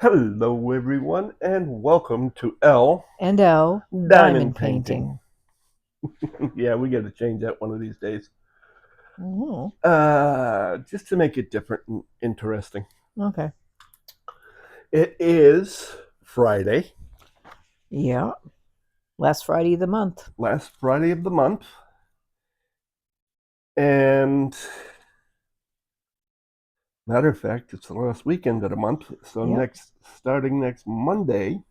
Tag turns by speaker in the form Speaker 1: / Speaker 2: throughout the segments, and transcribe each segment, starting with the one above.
Speaker 1: Hello, everyone, and welcome to L
Speaker 2: And L,
Speaker 1: Diamond
Speaker 2: diamond
Speaker 1: Painting.
Speaker 2: painting.
Speaker 1: Yeah, we got to change that one of these days.
Speaker 2: Oh,
Speaker 1: Just to make it different and interesting.
Speaker 2: okay.
Speaker 1: It is Friday,
Speaker 2: Yeah. Last Friday of the month.
Speaker 1: last Friday of the month, and matter of fact, it's the last weekend of the month. So
Speaker 2: Yep.
Speaker 1: starting next Monday,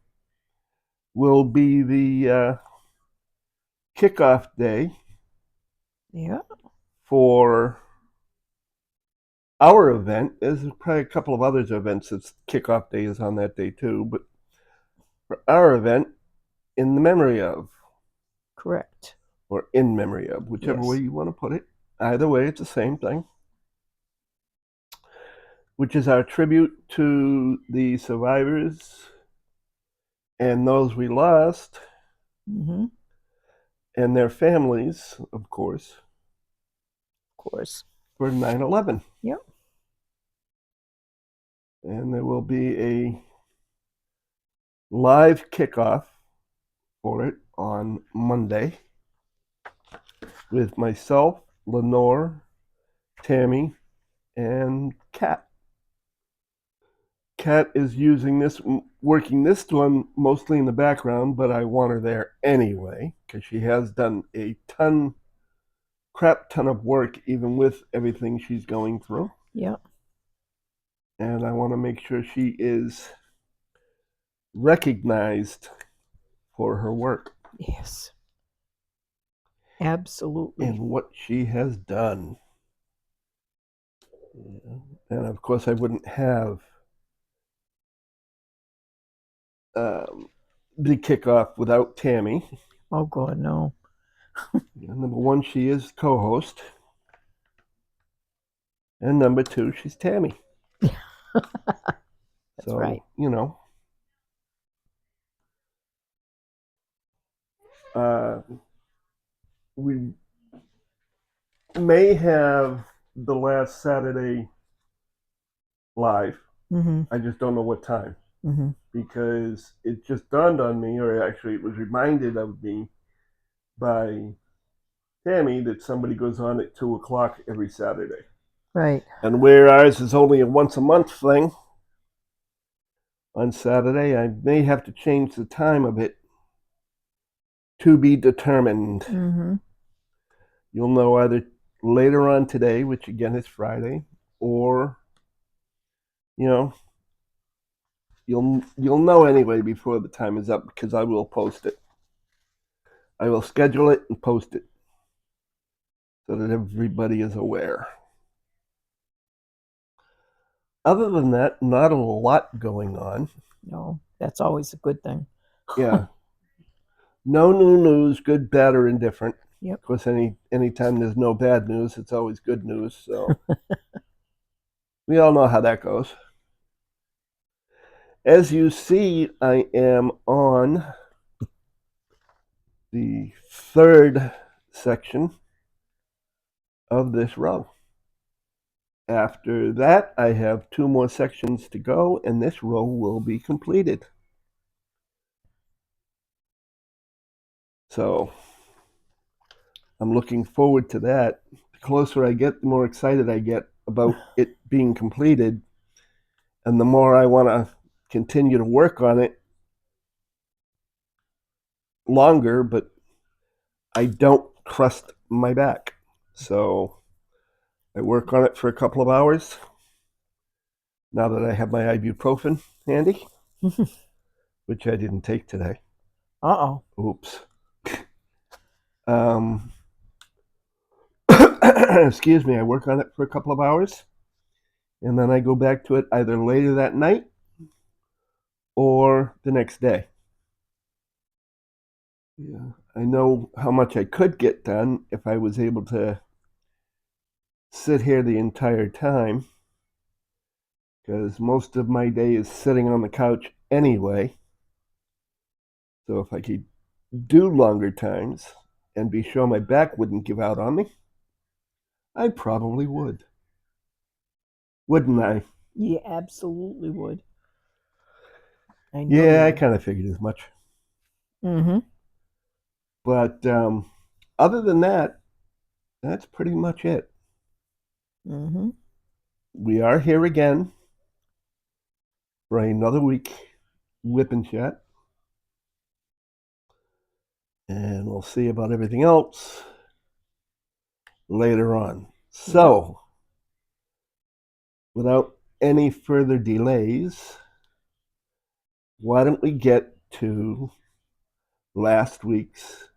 Speaker 1: will be the kickoff day
Speaker 2: Yeah.
Speaker 1: for our event. There's probably a couple of other events that's kickoff day is on that day too, but for our event, in the memory of,
Speaker 2: Correct.
Speaker 1: or in memory of, whichever way
Speaker 2: Yes.
Speaker 1: you want to put it. Either way, it's the same thing, which is our tribute to the survivors and those we lost
Speaker 2: Mm-hmm. Of
Speaker 1: and their families, of course,
Speaker 2: course.
Speaker 1: for 9/11.
Speaker 2: Yep.
Speaker 1: And there will be a live kickoff for it on Monday with myself, Lenore, Tammy, and Kat. Kat is using this, working this one mostly in the background, but I want her there anyway because she has done a crap ton of work, even with everything she's going through.
Speaker 2: Yep.
Speaker 1: And I want to make sure she is recognized for her work
Speaker 2: Yes.
Speaker 1: and
Speaker 2: Absolutely.
Speaker 1: what she has done. And of course, I wouldn't have the kickoff without Tammy.
Speaker 2: Oh God, no.
Speaker 1: Number one, she is co-host, and number two, she's Tammy.
Speaker 2: That's right.
Speaker 1: So uh, we may have the last Saturday live.
Speaker 2: Mm-hmm.
Speaker 1: I just don't know what time
Speaker 2: Mm-hmm.
Speaker 1: because it just dawned on me, or actually, it was reminded of me by Tammy that somebody goes on at 2 o'clock every Saturday.
Speaker 2: Right.
Speaker 1: And where ours is only a once a month thing on Saturday, I may have to change the time of it to be determined.
Speaker 2: Mm-hmm.
Speaker 1: You'll know either later on today, which again is Friday, or you know, you'll know anyway before the time is up because I will post it. I will schedule it and post it so that everybody is aware. Other than that, not a lot going on.
Speaker 2: No, that's always a good thing.
Speaker 1: Yeah, no new news, good, bad, or indifferent.
Speaker 2: Yep.
Speaker 1: Of course, anytime there's no bad news, it's always good news. So we all know how that goes. As you see, I am on the third section of this row. After that, I have two more sections to go, and this row will be completed. So I'm looking forward to that. The closer I get, the more excited I get about it being completed, and the more I want to continue to work on it longer, but I don't trust my back. So I work on it for a couple of hours now that I have my ibuprofen handy, which I didn't take today.
Speaker 2: Uh-oh.
Speaker 1: Oops. Um, excuse me, I work on it for a couple of hours and then I go back to it either later that night or the next day. Yeah, I know how much I could get done if I was able to sit here the entire time because most of my day is sitting on the couch anyway. So if I could do longer times and be sure my back wouldn't give out on me, I probably would. Wouldn't I?
Speaker 2: You absolutely would. I know
Speaker 1: Yeah,
Speaker 2: you
Speaker 1: I
Speaker 2: would.
Speaker 1: kind of figured as much.
Speaker 2: Mm-hmm.
Speaker 1: But other than that, that's pretty much it.
Speaker 2: Mm-hmm.
Speaker 1: We are here again for another week whip and chat. And we'll see about everything else later on.
Speaker 2: Yep.
Speaker 1: So, without any further delays, why don't we get to last week's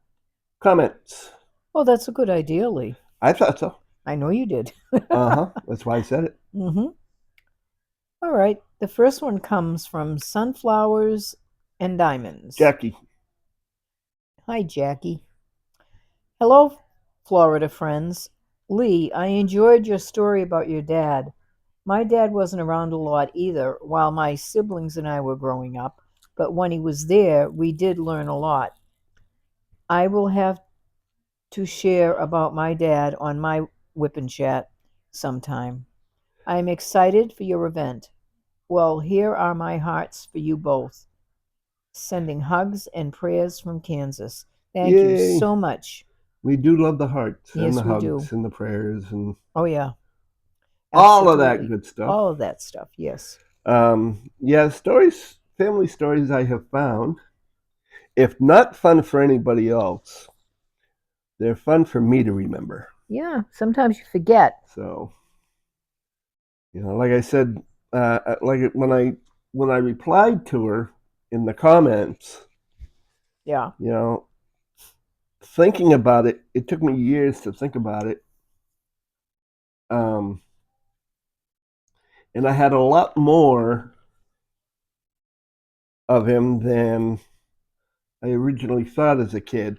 Speaker 1: comments?
Speaker 2: Well, that's a good idea, Lee.
Speaker 1: I thought so.
Speaker 2: I know you did.
Speaker 1: That's why I said it.
Speaker 2: Mm-hmm. All right. The first one comes from Sunflowers and Diamonds.
Speaker 1: Jackie.
Speaker 2: Hi, Jackie. Hello, Florida friends. Lee, I enjoyed your story about your dad. My dad wasn't around a lot either while my siblings and I were growing up, but when he was there, we did learn a lot. I will have to share about my dad on my Whip and Chat sometime. I am excited for your event. Well, here are my hearts for you both. Sending hugs and prayers from Kansas. Thank you
Speaker 1: Yay.
Speaker 2: so much.
Speaker 1: We do love the hearts and the
Speaker 2: Yes, we
Speaker 1: hugs
Speaker 2: do.
Speaker 1: and the prayers and
Speaker 2: Oh, yeah.
Speaker 1: all of that
Speaker 2: Absolutely.
Speaker 1: good stuff.
Speaker 2: All of that stuff, yes.
Speaker 1: Yeah, stories, family stories I have found, if not fun for anybody else, they're fun for me to remember.
Speaker 2: Yeah, sometimes you forget.
Speaker 1: So, like I said, like when I replied to her in the comments,
Speaker 2: Yeah,
Speaker 1: thinking about it, it took me years to think about it. Um, and I had a lot more of him than I originally thought as a kid.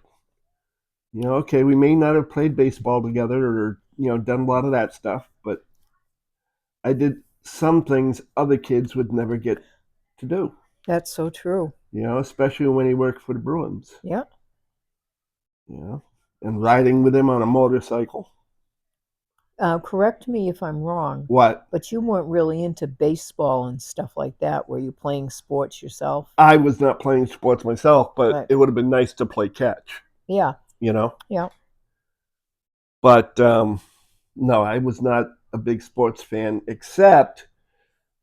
Speaker 1: Okay, we may not have played baseball together or, done a lot of that stuff, but I did some things other kids would never get to do,
Speaker 2: that's so true.
Speaker 1: especially when he worked for the Bruins,
Speaker 2: Yeah.
Speaker 1: and riding with him on a motorcycle.
Speaker 2: Correct me if I'm wrong,
Speaker 1: What?
Speaker 2: but you weren't really into baseball and stuff like that. Were you playing sports yourself?
Speaker 1: I was not playing sports myself, but
Speaker 2: Right.
Speaker 1: it would have been nice to play catch,
Speaker 2: Yeah.
Speaker 1: Yeah.
Speaker 2: But
Speaker 1: no, I was not a big sports fan, except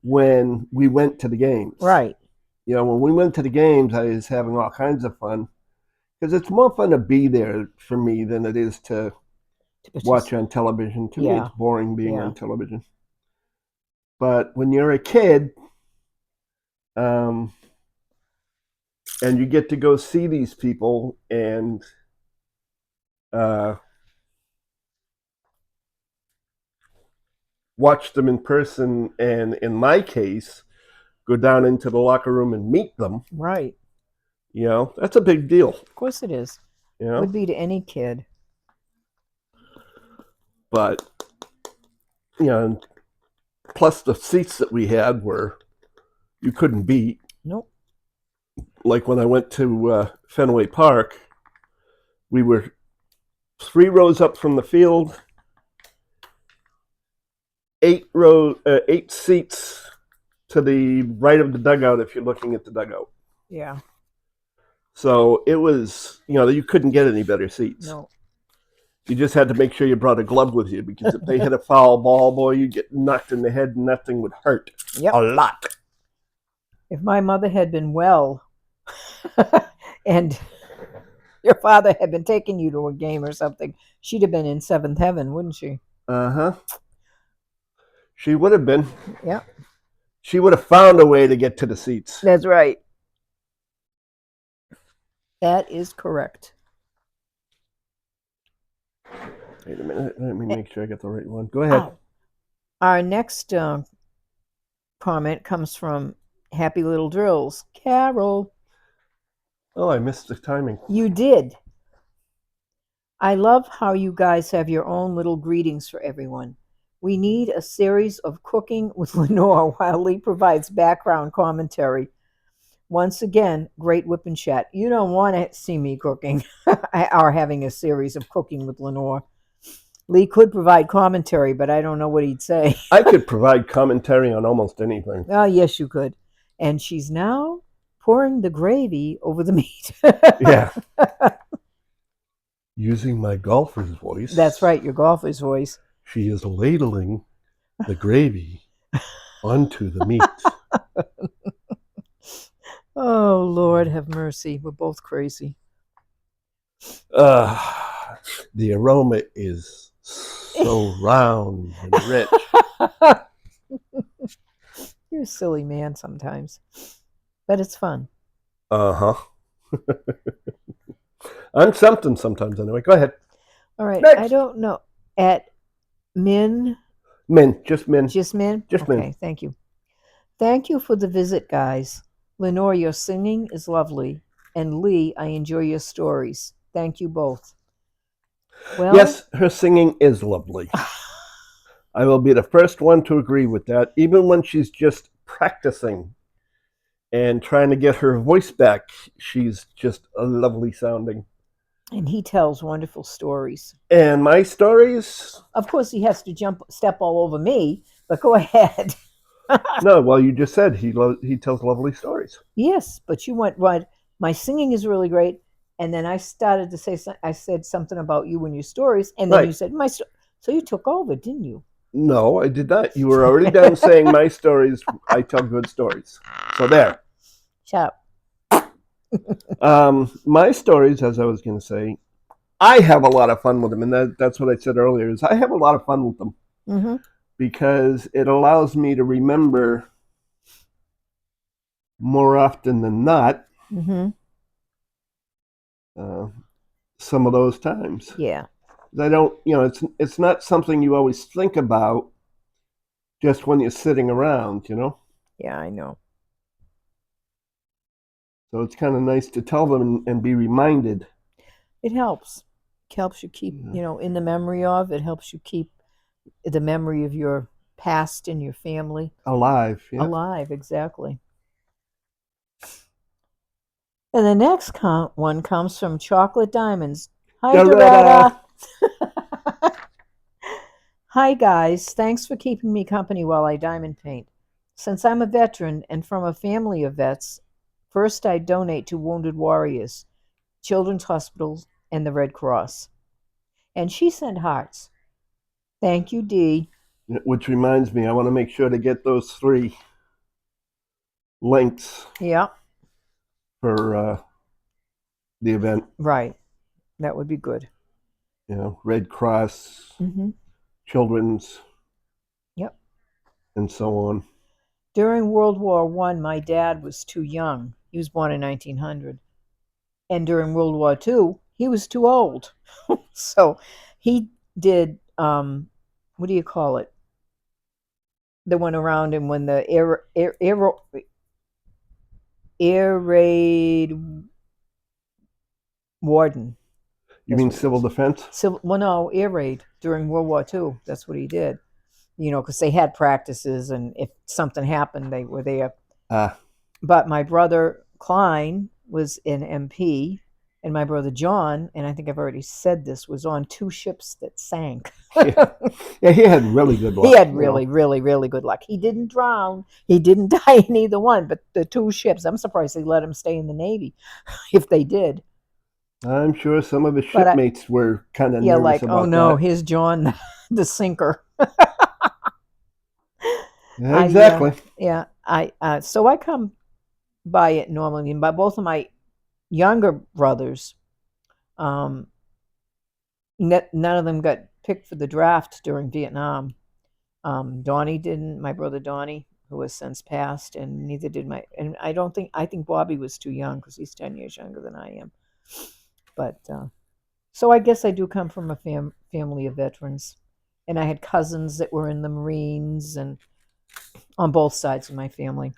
Speaker 1: when we went to the games.
Speaker 2: right.
Speaker 1: When we went to the games, I was having all kinds of fun because it's more fun to be there for me than it is to watch on television. To me,
Speaker 2: Yeah.
Speaker 1: it's boring being
Speaker 2: Yeah.
Speaker 1: on television. But when you're a kid, and you get to go see these people and watch them in person, and in my case, go down into the locker room and meet them.
Speaker 2: Right.
Speaker 1: That's a big deal.
Speaker 2: Of course it is.
Speaker 1: You know,
Speaker 2: Would be to any kid.
Speaker 1: but and plus the seats that we had were you couldn't beat.
Speaker 2: Nope.
Speaker 1: Like when I went to Fenway Park, we were 3 rows up from the field, 8 seats to the right of the dugout if you're looking at the dugout.
Speaker 2: Yeah.
Speaker 1: So it was, you couldn't get any better seats.
Speaker 2: No.
Speaker 1: You just had to make sure you brought a glove with you because if they hit a foul ball, boy, you'd get knocked in the head and that thing would hurt a lot.
Speaker 2: If my mother had been well and your father had been taking you to a game or something, she'd have been in seventh heaven, wouldn't she?
Speaker 1: Uh-huh. She would have been.
Speaker 2: Yeah.
Speaker 1: She would have found a way to get to the seats.
Speaker 2: That's right. That is correct.
Speaker 1: Wait a minute. Let me make sure I get the right one. Go ahead.
Speaker 2: Our next comment comes from Happy Little Drills. Carol.
Speaker 1: Oh, I missed the timing.
Speaker 2: You did. I love how you guys have your own little greetings for everyone. We need a series of cooking with Lenore while Lee provides background commentary. Once again, great whip and chat. You don't want to see me cooking or having a series of cooking with Lenore. Lee could provide commentary, but I don't know what he'd say.
Speaker 1: I could provide commentary on almost anything.
Speaker 2: Oh, yes, you could. And she's now pouring the gravy over the meat.
Speaker 1: Yeah. Using my golfer's voice.
Speaker 2: That's right, your golfer's voice.
Speaker 1: She is ladling the gravy onto the meat.
Speaker 2: Oh, Lord, have mercy. We're both crazy.
Speaker 1: The aroma is so round and rich.
Speaker 2: You're a silly man sometimes, but it's fun.
Speaker 1: Uh-huh. I'm something sometimes anyway. Go ahead.
Speaker 2: All right.
Speaker 1: Next.
Speaker 2: I don't know. At Min?
Speaker 1: Min. Just Min.
Speaker 2: Just Min?
Speaker 1: Just
Speaker 2: okay,
Speaker 1: Min.
Speaker 2: Thank you. Thank you for the visit, guys. Lenore, your singing is lovely. And Lee, I enjoy your stories. Thank you both. Well,
Speaker 1: yes, her singing is lovely. I will be the first one to agree with that, even when she's just practicing and trying to get her voice back. She's just a lovely sounding.
Speaker 2: And he tells wonderful stories.
Speaker 1: And my stories?
Speaker 2: Of course, he has to step all over me, but go ahead.
Speaker 1: No, well, you just said he tells lovely stories.
Speaker 2: Yes, but you went right. My singing is really great, and then I started to say I said something about you and your stories, and then
Speaker 1: right.
Speaker 2: You said so you took over, didn't you?
Speaker 1: No, I did not. You were already done saying my stories. I tell good stories. So there.
Speaker 2: Shut
Speaker 1: up. My stories, as I was going to say, I have a lot of fun with them, and that's what I said earlier. Is I have a lot of fun with them.
Speaker 2: Mm-hmm.
Speaker 1: Because it allows me to remember more often than not some of those times.
Speaker 2: Yeah.
Speaker 1: I don't, it's not something you always think about just when you're sitting around,
Speaker 2: Yeah, I know.
Speaker 1: So it's kind of nice to tell them and be reminded.
Speaker 2: It helps. It helps you keep, in the memory of. It helps you keep the memory of your past and your family
Speaker 1: alive. Yeah.
Speaker 2: Alive, exactly. And the next one comes from Chocolate Diamonds. Hi, Doretta. Hi, guys. Thanks for keeping me company while I diamond paint. Since I'm a veteran and from a family of vets, first I donate to Wounded Warriors, Children's Hospitals, and the Red Cross. And she sent hearts. Thank you, Dee.
Speaker 1: Which reminds me, I want to make sure to get those 3 links.
Speaker 2: Yeah.
Speaker 1: For the event.
Speaker 2: Right. That would be good.
Speaker 1: Red Cross, Children's.
Speaker 2: Yep.
Speaker 1: And so on.
Speaker 2: During World War I, my dad was too young. He was born in 1900. And during World War II, he was too old. So he did, what do you call it? The one around him when the air raid warden.
Speaker 1: You mean civil defense?
Speaker 2: Well, no, air raid during World War II. That's what he did. Because they had practices, and if something happened, they were there. But my brother Klein was an MP, and my brother John, and I think I've already said this, was on 2 ships that sank.
Speaker 1: Yeah, he had really good luck.
Speaker 2: He had really, really, really good luck. He didn't drown. He didn't die in either one, but the 2 ships, I'm surprised they let him stay in the Navy if they did.
Speaker 1: I'm sure some of his shipmates were kind of nervous
Speaker 2: like,
Speaker 1: about
Speaker 2: oh no,
Speaker 1: that.
Speaker 2: Here's John, the sinker.
Speaker 1: Yeah, exactly.
Speaker 2: So I come by it normally, and by both of my younger brothers, none of them got picked for the draft during Vietnam. Donnie didn't, my brother Donnie, who has since passed, and neither did and I think Bobby was too young because he's 10 years younger than I am. But, so I guess I do come from a family of veterans, and I had cousins that were in the Marines and on both sides of my family.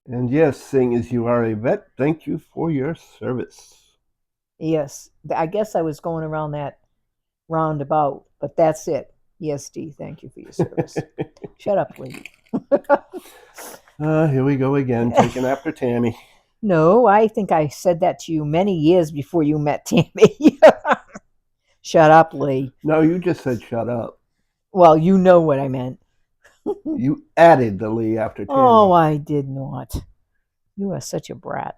Speaker 1: And yes, seeing as you are a vet, thank you for your service.
Speaker 2: Yes, I guess I was going around that roundabout, but that's it. Yes, Dee, thank you for your service. Shut up, Lee.
Speaker 1: Here we go again, taking after Tammy.
Speaker 2: No, I think I said that to you many years before you met Tammy. Shut up, Lee.
Speaker 1: No, you just said shut up.
Speaker 2: Well, you know what I meant.
Speaker 1: You added the Lee after Tammy.
Speaker 2: Oh, I did not. You are such a brat.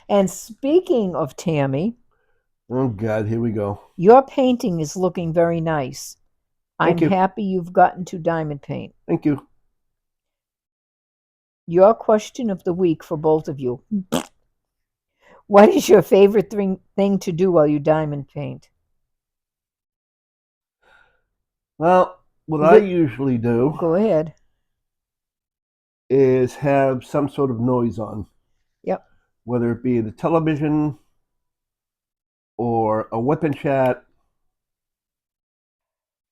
Speaker 2: And speaking of Tammy,
Speaker 1: Oh, God, here we go.
Speaker 2: your painting is looking very nice.
Speaker 1: Thank
Speaker 2: I'm
Speaker 1: you.
Speaker 2: happy you've gotten to diamond paint.
Speaker 1: Thank you.
Speaker 2: Your question of the week for both of you. What is your favorite thing to do while you diamond paint?
Speaker 1: Well, what I usually do
Speaker 2: Go ahead.
Speaker 1: is have some sort of noise on,
Speaker 2: Yep.
Speaker 1: whether it be the television or a whipping chat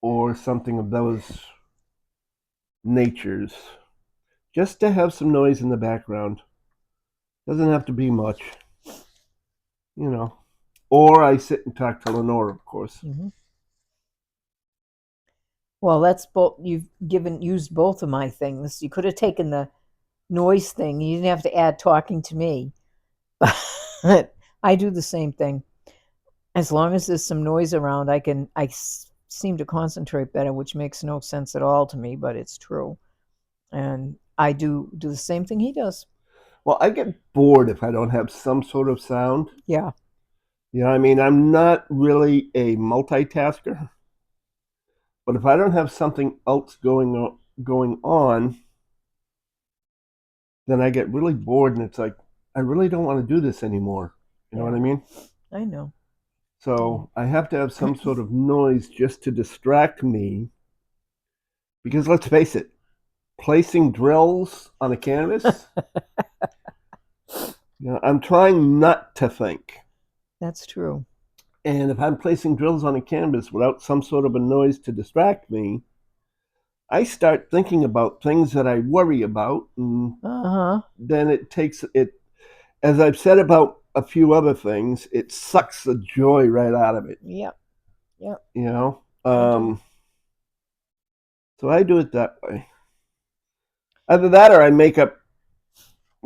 Speaker 1: or something of those natures. Just to have some noise in the background. Doesn't have to be much, you know. Or I sit and talk to Lenore, of course.
Speaker 2: Mm-hmm. Well, that's both. You've used both of my things. You could have taken the noise thing. You didn't have to add talking to me. But I do the same thing. As long as there's some noise around, I seem to concentrate better, which makes no sense at all to me, but it's true. And I do the same thing he does.
Speaker 1: Well, I get bored if I don't have some sort of sound.
Speaker 2: Yeah.
Speaker 1: You know, I mean, I'm not really a multitasker, but if I don't have something else going on, then I get really bored, and it's like I really don't want to do this anymore. You know what
Speaker 2: Yeah.
Speaker 1: I mean?
Speaker 2: I know.
Speaker 1: So I have to have some sort of noise just to distract me, because let's face it, placing drills on a canvas, I'm trying not to think.
Speaker 2: That's true.
Speaker 1: And if I'm placing drills on a canvas without some sort of a noise to distract me, I start thinking about things that I worry about, and
Speaker 2: Uh-huh.
Speaker 1: then it takes it, as I've said about a few other things, it sucks the joy right out of it.
Speaker 2: Yep. Yep.
Speaker 1: You know,
Speaker 2: I do.
Speaker 1: so I do it that way. Either that, or I make up.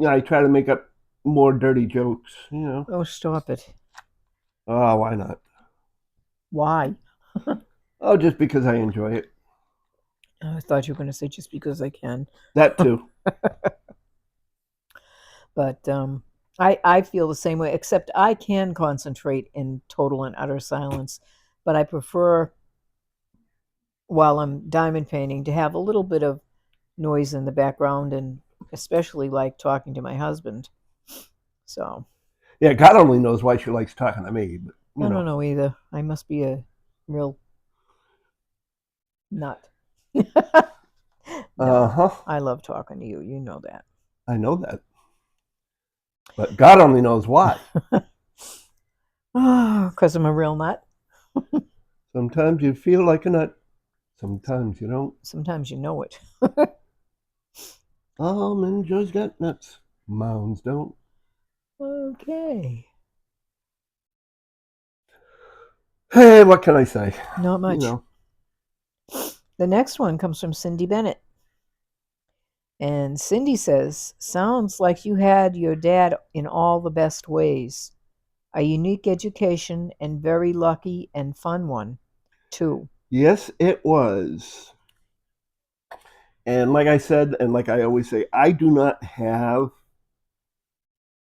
Speaker 1: I try to make up more dirty jokes.
Speaker 2: Oh, stop it.
Speaker 1: Oh, why not?
Speaker 2: Why?
Speaker 1: Oh, just because I enjoy it.
Speaker 2: I thought you were going to say just because I can.
Speaker 1: That too.
Speaker 2: But I feel the same way, except I can concentrate in total and utter silence. But I prefer, while I'm diamond painting, to have a little bit of noise in the background, and especially like talking to my husband. So
Speaker 1: Yeah, God only knows why she likes talking to me, but
Speaker 2: I don't know either. I must be a real nut.
Speaker 1: Uh
Speaker 2: No,
Speaker 1: huh.
Speaker 2: I love talking to you. You know that.
Speaker 1: I know that, but God only knows why.
Speaker 2: Oh, because I'm a real nut.
Speaker 1: Sometimes you feel like a nut, sometimes you don't.
Speaker 2: Sometimes you know it.
Speaker 1: Almond Joe's got nuts, mounds don't.
Speaker 2: Okay.
Speaker 1: Hey, what can I say?
Speaker 2: Not
Speaker 1: You
Speaker 2: much.
Speaker 1: know,
Speaker 2: The next one comes from Cindy Bennett. And Cindy says, sounds like you had your dad in all the best ways. A unique education and very lucky and fun one, too.
Speaker 1: yes, it was. And like I said, and like I always say, I do not have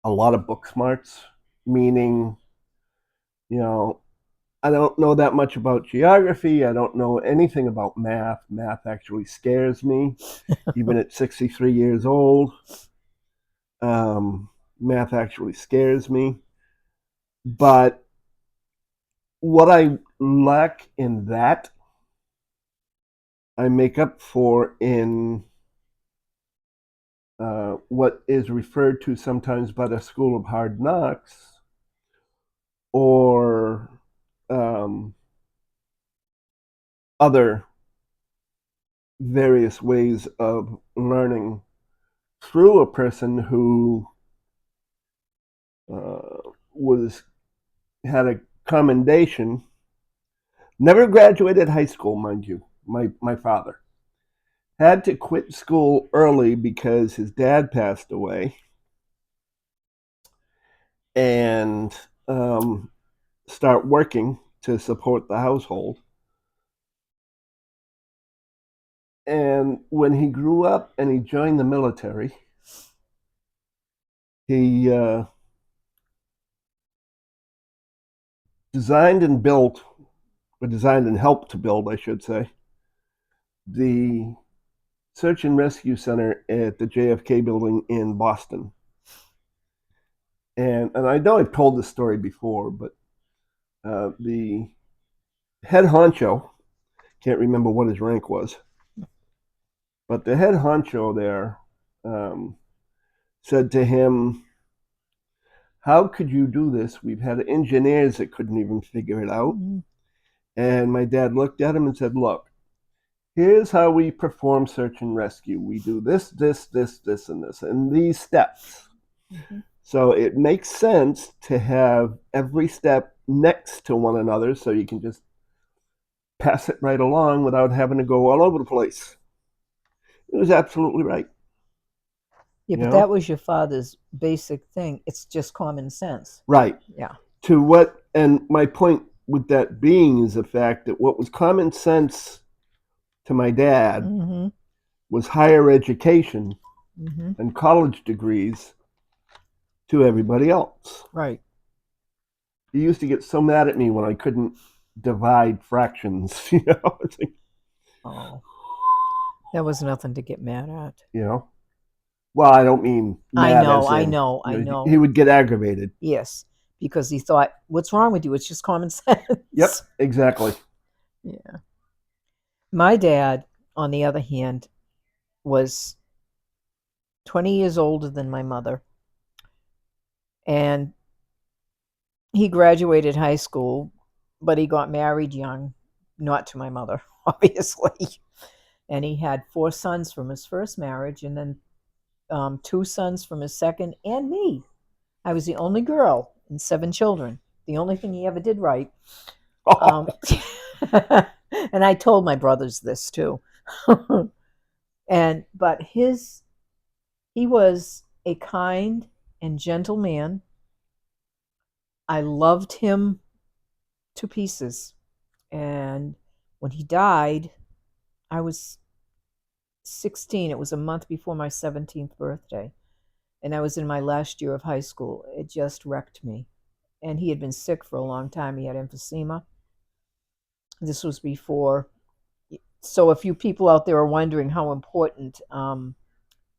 Speaker 1: a lot of book smarts, meaning, you know, I don't know that much about geography. I don't know anything about math. Math actually scares me, even at 63 years old. Math actually scares me. But what I lack in that, I make up for in what is referred to sometimes by the School of Hard Knocks, or um, other various ways of learning through a person who was had a commendation. Never graduated high school, mind you. My father had to quit school early because his dad passed away, and start working to support the household. And when he grew up and he joined the military, He designed and built, or designed and helped to build, I should say, the search and rescue center at the JFK building in Boston. And I know I've told this story before, but the head honcho, can't remember what his rank was, but the head honcho there um, said to him, "How could you do this? We've had engineers that couldn't even figure it out."
Speaker 2: Mhm.
Speaker 1: And my dad looked at him and said, "Look, here's how we perform search and rescue. We do this, this, this, this, and this, and these steps.
Speaker 2: Mhm.
Speaker 1: So it makes sense to have every step next to one another so you can just pass it right along without having to go all over the place." It was absolutely right,
Speaker 2: Yeah,
Speaker 1: you
Speaker 2: but that
Speaker 1: know?
Speaker 2: was your father's basic thing. It's just common sense.
Speaker 1: Right.
Speaker 2: Yeah.
Speaker 1: To what, and my point with that being is the fact that what was common sense to my dad
Speaker 2: Mm-hmm.
Speaker 1: was higher education
Speaker 2: Mm-hmm.
Speaker 1: and college degrees to everybody else.
Speaker 2: Right.
Speaker 1: He used to get so mad at me when I couldn't divide fractions, It's like,
Speaker 2: Oh, that was nothing to get mad at.
Speaker 1: you know. Well, I don't mean
Speaker 2: I
Speaker 1: mad
Speaker 2: know,
Speaker 1: as
Speaker 2: I
Speaker 1: in,
Speaker 2: know, I know.
Speaker 1: he would get aggravated.
Speaker 2: Yes, because he thought, "What's wrong with you? It's just common
Speaker 1: Yep,
Speaker 2: sense."
Speaker 1: exactly.
Speaker 2: Yeah. My dad, on the other hand, was 20 years older than my mother, and he graduated high school, but he got married young, not to my mother, obviously. And he had four sons from his first marriage, and then two sons from his second, and me. I was the only girl and seven children. The only thing he ever did right. Um, and I told my brothers this too. But he was a kind and gentle man. I loved him to pieces. And when he died, I was 16. It was a month before my 17th birthday. And I was in my last year of high school. It just wrecked me. And he had been sick for a long time. He had emphysema. This was before. So, if you people out there are wondering how important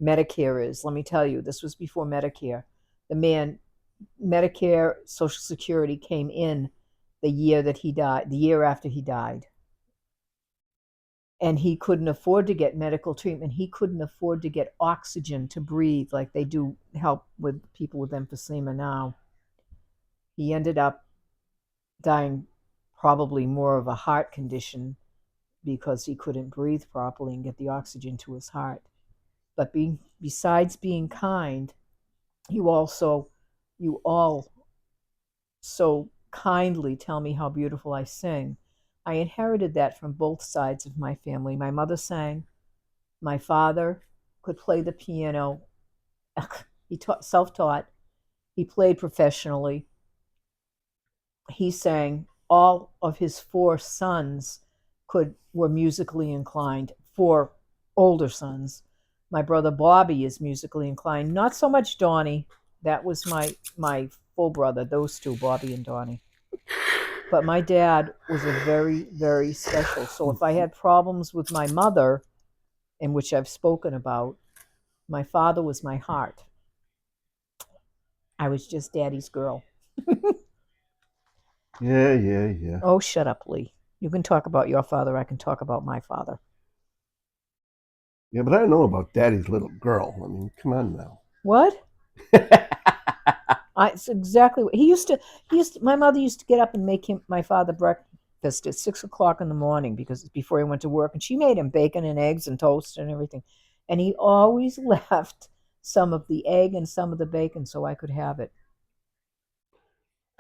Speaker 2: Medicare is, let me tell you, this was before Medicare. The man, Medicare, Social Security came in the year that he died, the year after he died. And he couldn't afford to get medical treatment. He couldn't afford to get oxygen to breathe like they do help with people with emphysema now. He ended up dying probably more of a heart condition because he couldn't breathe properly and get the oxygen to his heart. But besides being kind, you all so kindly tell me how beautiful I sing. I inherited that from both sides of my family. My mother sang. My father could play the piano. He self-taught. He played professionally. He sang. All of his four sons were musically inclined. Four older sons. My brother Bobby is musically inclined. Not so much Donnie. That was my full brother. Those two, Bobby and Donnie. But my dad was a very, very special. So if I had problems with my mother, in which I've spoken about, my father was my heart. I was just daddy's girl.
Speaker 1: Yeah, yeah, yeah.
Speaker 2: Oh, shut up, Lee. You can talk about your father. I can talk about my father.
Speaker 1: Yeah, but I don't know about Daddy's little girl. I mean, come on now.
Speaker 2: What? It's exactly what he used to. My mother used to get up and make my father breakfast at 6 o'clock in the morning because it's before he went to work, and she made him bacon and eggs and toast and everything. And he always left some of the egg and some of the bacon so I could have it.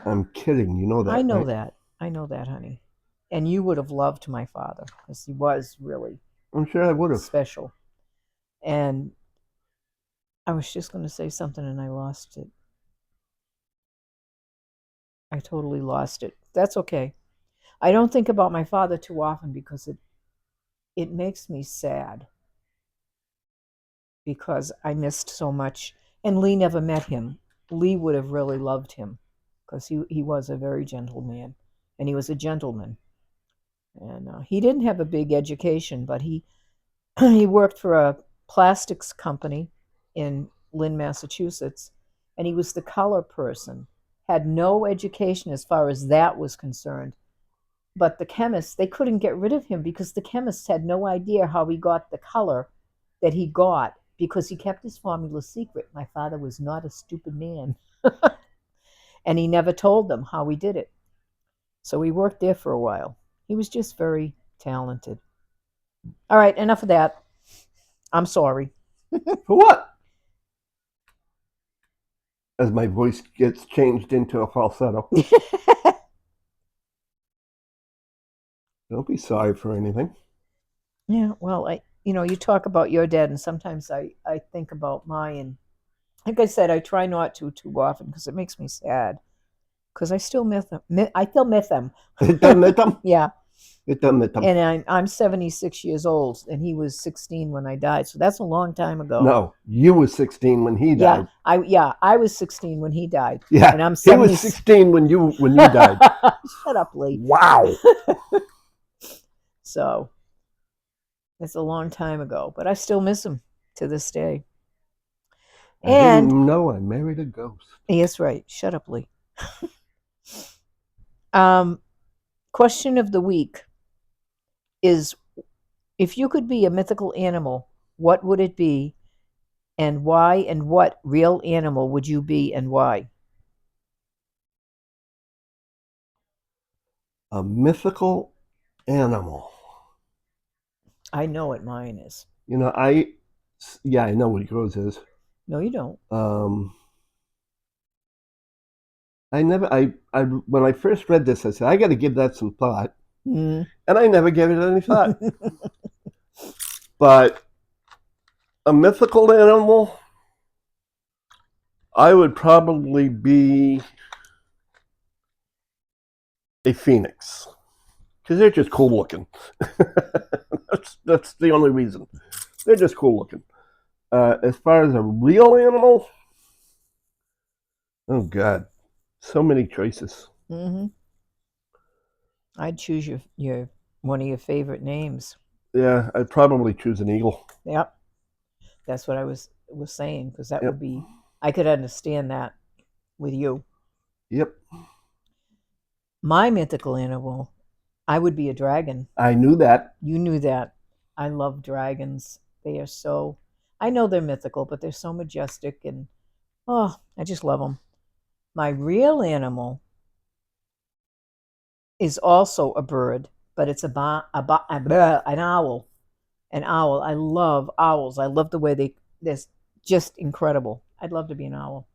Speaker 1: I'm kidding. You know
Speaker 2: I
Speaker 1: that,
Speaker 2: know
Speaker 1: right?
Speaker 2: that. I know that, honey. And you would have loved my father because he was really
Speaker 1: I'm sure I would have.
Speaker 2: special. And I was just going to say something and I lost it. I totally lost it. That's okay. I don't think about my father too often because it makes me sad because I missed so much. And Lee never met him. Lee would have really loved him because he was a very gentle man, and he was a gentleman. And he didn't have a big education, but he he worked for a plastics company in Lynn, Massachusetts, and he was the color person. Had no education as far as that was concerned. But the chemists, they couldn't get rid of him because the chemists had no idea how he got the color that he got because he kept his formula secret. My father was not a stupid man, and he never told them how he did it. So he worked there for a while. He was just very talented. All right, enough of that. I'm sorry.
Speaker 1: For what? As my voice gets changed into a falsetto. Don't be sorry for anything.
Speaker 2: Yeah, well, you talk about your dad, and sometimes I think about mine. Like I said, I try not to too often because it makes me sad. Because I still miss them. I still miss them. Yeah, and I'm 76 years old, and he was 16 when I died, so that's a long time ago.
Speaker 1: No, you were 16 when he died.
Speaker 2: I was 16 when he died.
Speaker 1: Yeah,
Speaker 2: and I'm
Speaker 1: he was 16 when you died.
Speaker 2: Shut up, Lee.
Speaker 1: Wow.
Speaker 2: So it's a long time ago, but I still miss him to this day.
Speaker 1: I didn't know I married a ghost.
Speaker 2: Yes, right. Shut up, Lee. Question of the week is: if you could be a mythical animal, what would it be, and why? And what real animal would you be, and why?
Speaker 1: A mythical animal.
Speaker 2: I know what mine is.
Speaker 1: You know, I know what yours is.
Speaker 2: No, you don't.
Speaker 1: When I first read this, I said, I got to give that some thought.
Speaker 2: Mm.
Speaker 1: And I never gave it any thought. But a mythical animal, I would probably be a phoenix. Because they're just cool looking. That's the only reason. They're just cool looking. As far as a real animal, oh God, so many choices.
Speaker 2: Mm-hmm. I'd choose your one of your favorite names.
Speaker 1: Yeah, I'd probably choose an eagle.
Speaker 2: Yep, that's what I was saying because that would be. I could understand that with you.
Speaker 1: Yep.
Speaker 2: My mythical animal, I would be a dragon.
Speaker 1: I knew that.
Speaker 2: You knew that. I love dragons. They are so. I know they're mythical, but they're so majestic, and oh, I just love them. My real animal is also a bird, but it's an owl. An owl. I love owls. I love the way they're just incredible. I'd love to be an owl.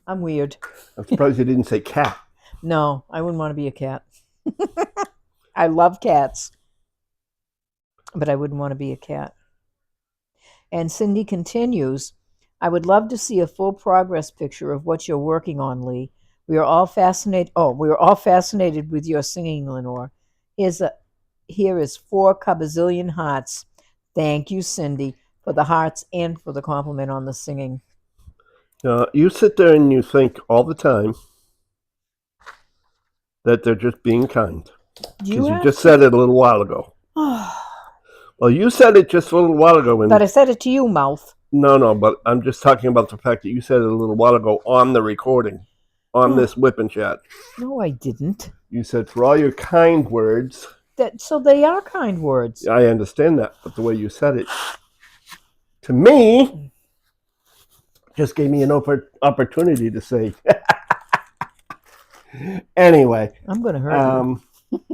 Speaker 2: I'm weird.
Speaker 1: I'm surprised you didn't say cat.
Speaker 2: No, I wouldn't want to be a cat. I love cats, but I wouldn't want to be a cat. And Cindy continues, I would love to see a full progress picture of what you're working on, Lee. We are all fascinated. Oh, we are all fascinated with your singing, Lenore. Here is 4 kabazillion hearts. Thank you, Cindy, for the hearts and for the compliment on the singing.
Speaker 1: You sit there and you think all the time that they're just being kind. Because you just said it a little while ago. Well, you said it just a little while ago.
Speaker 2: But I said it to you, mouth.
Speaker 1: No, but I'm just talking about the fact that you said it a little while ago on the recording, on this whip and chat.
Speaker 2: No, I didn't.
Speaker 1: You said for all your kind words.
Speaker 2: So they are kind words.
Speaker 1: I understand that, but the way you said it, to me, just gave me an opportunity to say. Anyway.
Speaker 2: I'm going to hurt you.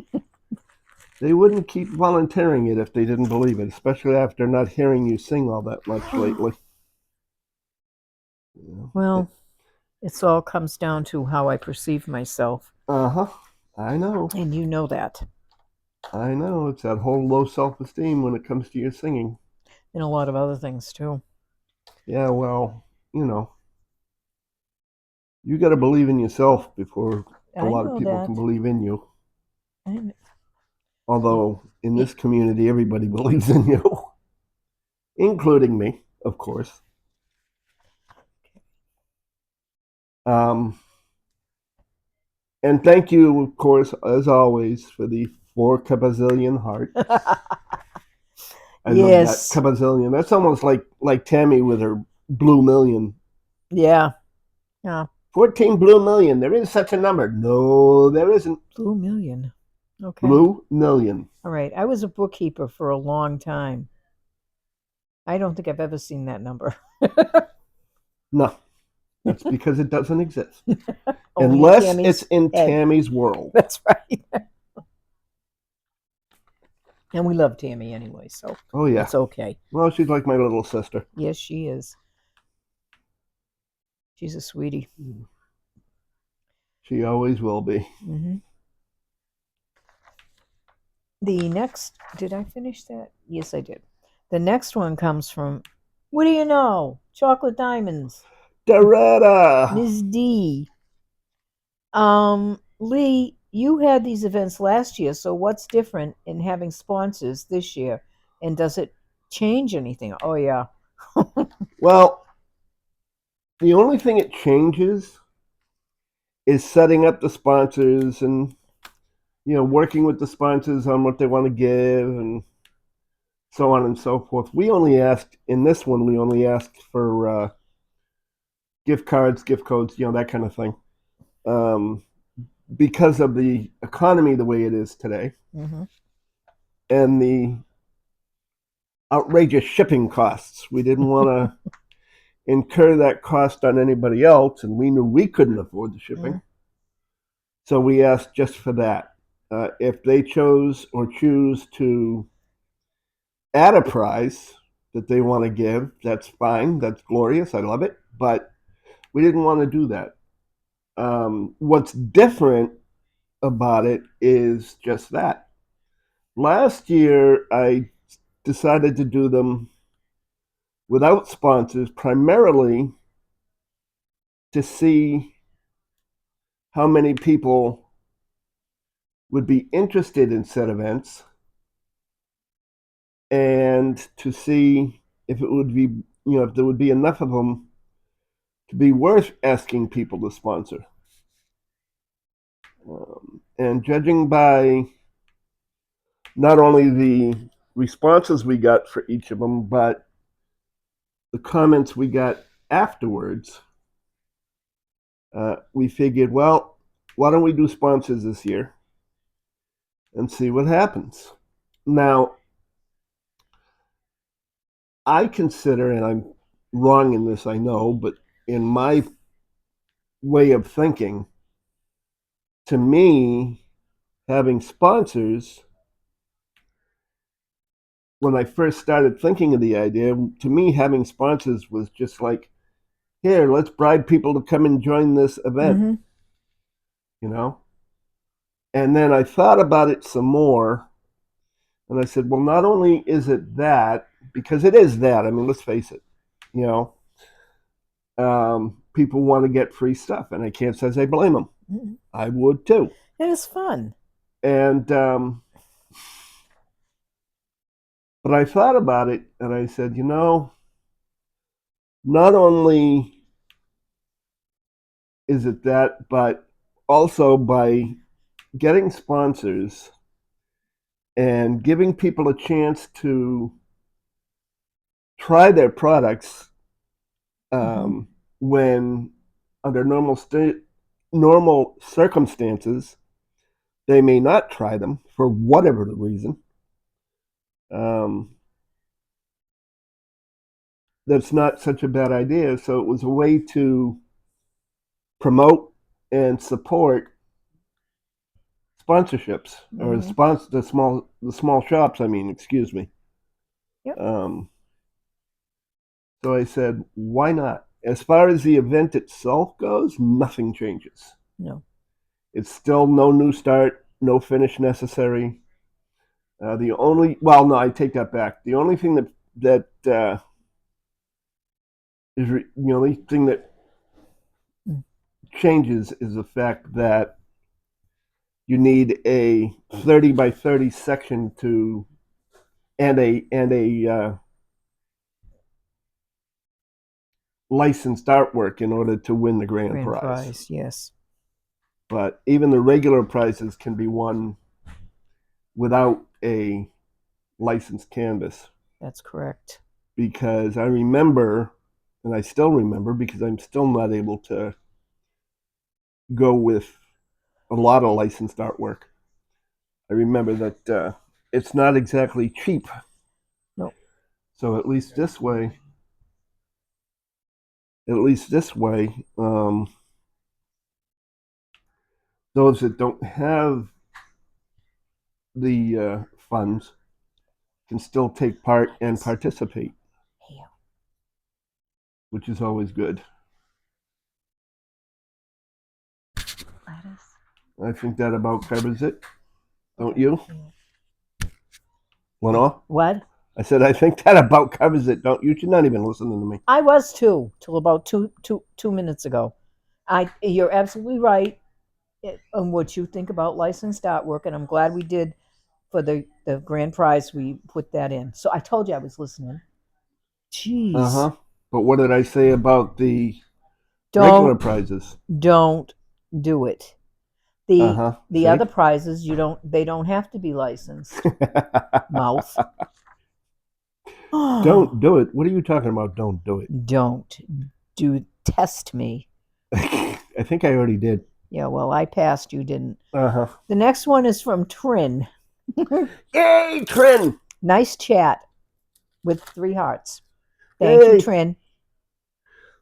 Speaker 1: They wouldn't keep volunteering it if they didn't believe it, especially after not hearing you sing all that much lately.
Speaker 2: Well, it all comes down to how I perceive myself.
Speaker 1: Uh-huh. I know.
Speaker 2: And you know that.
Speaker 1: I know. It's that whole low self-esteem when it comes to your singing.
Speaker 2: And a lot of other things, too.
Speaker 1: Yeah, well, you got to believe in yourself before a lot of people can believe in you. Although, in this community, everybody believes in you. Including me, of course. Um, and thank you, of course, as always, for the 4 kabazillion hearts. I love that
Speaker 2: Yes.
Speaker 1: kabazillion. That's almost like Tammy with her blue million.
Speaker 2: Yeah. Yeah.
Speaker 1: 14 blue million. There is such a number. No, there isn't.
Speaker 2: Blue million. Okay.
Speaker 1: Blue million.
Speaker 2: All right. I was a bookkeeper for a long time. I don't think I've ever seen that number.
Speaker 1: No, that's because it doesn't exist.
Speaker 2: Only in
Speaker 1: Unless it's
Speaker 2: Tammy's
Speaker 1: in
Speaker 2: head.
Speaker 1: Tammy's world.
Speaker 2: That's right. And we love Tammy anyway, so
Speaker 1: Oh, yeah.
Speaker 2: it's okay.
Speaker 1: Well, she's like my little sister.
Speaker 2: Yes, she is. She's a sweetie.
Speaker 1: She always will be.
Speaker 2: Mm-hmm. The next, did I finish that? Yes, I did. The next one comes from, what do you know? Chocolate Diamonds,
Speaker 1: Doretta!
Speaker 2: Ms. D. Lee, you had these events last year, so what's different in having sponsors this year? And does it change anything? Oh, yeah.
Speaker 1: Well, the only thing it changes is setting up the sponsors and, working with the sponsors on what they want to give and so on and so forth. In this one, we only asked for gift cards, gift codes, that kind of thing. Um, because of the economy the way it is today
Speaker 2: Mm-hmm.
Speaker 1: and the outrageous shipping costs. We didn't want to incur that cost on anybody else, and we knew we couldn't afford the shipping.
Speaker 2: Mm-hmm.
Speaker 1: So we asked just for that. If they chose or choose to add a prize that they want to give, that's fine. That's glorious. I love it. But we didn't want to do that. What's different about it is just that. Last year, I decided to do them without sponsors, primarily to see how many people would be interested in said events and to see if it would be, if there would be enough of them to be worth asking people to sponsor. And judging by not only the responses we got for each of them, but the comments we got afterwards, we figured, well, why don't we do sponsors this year and see what happens? Now, I consider, and I'm wrong in this, I know, but in my way of thinking, to me, having sponsors, when I first started thinking of the idea, to me, having sponsors was just like, here, let's bribe people to come and join this event,
Speaker 2: Mm-hmm.
Speaker 1: you know? And then I thought about it some more, and I said, well, not only is it that, because it is that, I mean, let's face it, you know, people want to get free stuff, and I can't say I blame them.
Speaker 2: Mm-hmm.
Speaker 1: I would too.
Speaker 2: It is fun.
Speaker 1: And, but I thought about it, and I said, not only is it that, but also by getting sponsors and giving people a chance to try their products
Speaker 2: Mm-hmm.
Speaker 1: when under normal circumstances they may not try them for whatever the reason. Um, that's not such a bad idea. So it was a way to promote and support sponsorships or
Speaker 2: Mm-hmm.
Speaker 1: the small shops. I mean, excuse me.
Speaker 2: Yep.
Speaker 1: Um, so I said, why not? As far as the event itself goes, nothing changes.
Speaker 2: No.
Speaker 1: It's still no new start, no finish necessary. The only, well, no, I take that back. The only thing that the only thing that
Speaker 2: Mm.
Speaker 1: changes is the fact that you need a 30 by 30 section to and a licensed artwork in order to win the grand
Speaker 2: Grand
Speaker 1: prize.
Speaker 2: prize, yes.
Speaker 1: But even the regular prizes can be won without a licensed canvas.
Speaker 2: That's correct.
Speaker 1: Because I remember, and I still remember because I'm still not able to go with a lot of licensed artwork. I remember that it's not exactly cheap.
Speaker 2: No.
Speaker 1: So at least this way, those that don't have the funds can still take part and participate,
Speaker 2: Yeah.
Speaker 1: which is always good.
Speaker 2: Lettuce.
Speaker 1: I think that about covers it, don't
Speaker 2: Okay.
Speaker 1: you?
Speaker 2: Yeah.
Speaker 1: Lenore?
Speaker 2: What?
Speaker 1: I said, I think that about covers it, don't you? You're not even listening to me.
Speaker 2: I was too, till about two minutes ago. You're absolutely right on what you think about licensed artwork, and I'm glad we did for the grand prize. We put that in. So I told you I was listening. Jeez.
Speaker 1: Uh-huh. But what did I say about the regular
Speaker 2: Don't
Speaker 1: prizes?
Speaker 2: don't do it. The
Speaker 1: Uh-huh.
Speaker 2: the
Speaker 1: See?
Speaker 2: other prizes they don't have to be licensed. Mouth.
Speaker 1: Don't do it. What are you talking about? Don't do it.
Speaker 2: Don't test me.
Speaker 1: I think I already did.
Speaker 2: Yeah, well, I passed, you didn't.
Speaker 1: Uh-huh.
Speaker 2: The next one is from Trin.
Speaker 1: Yay, Trin!
Speaker 2: Nice chat with 3 hearts. Thank you,
Speaker 1: Yay!
Speaker 2: Trin.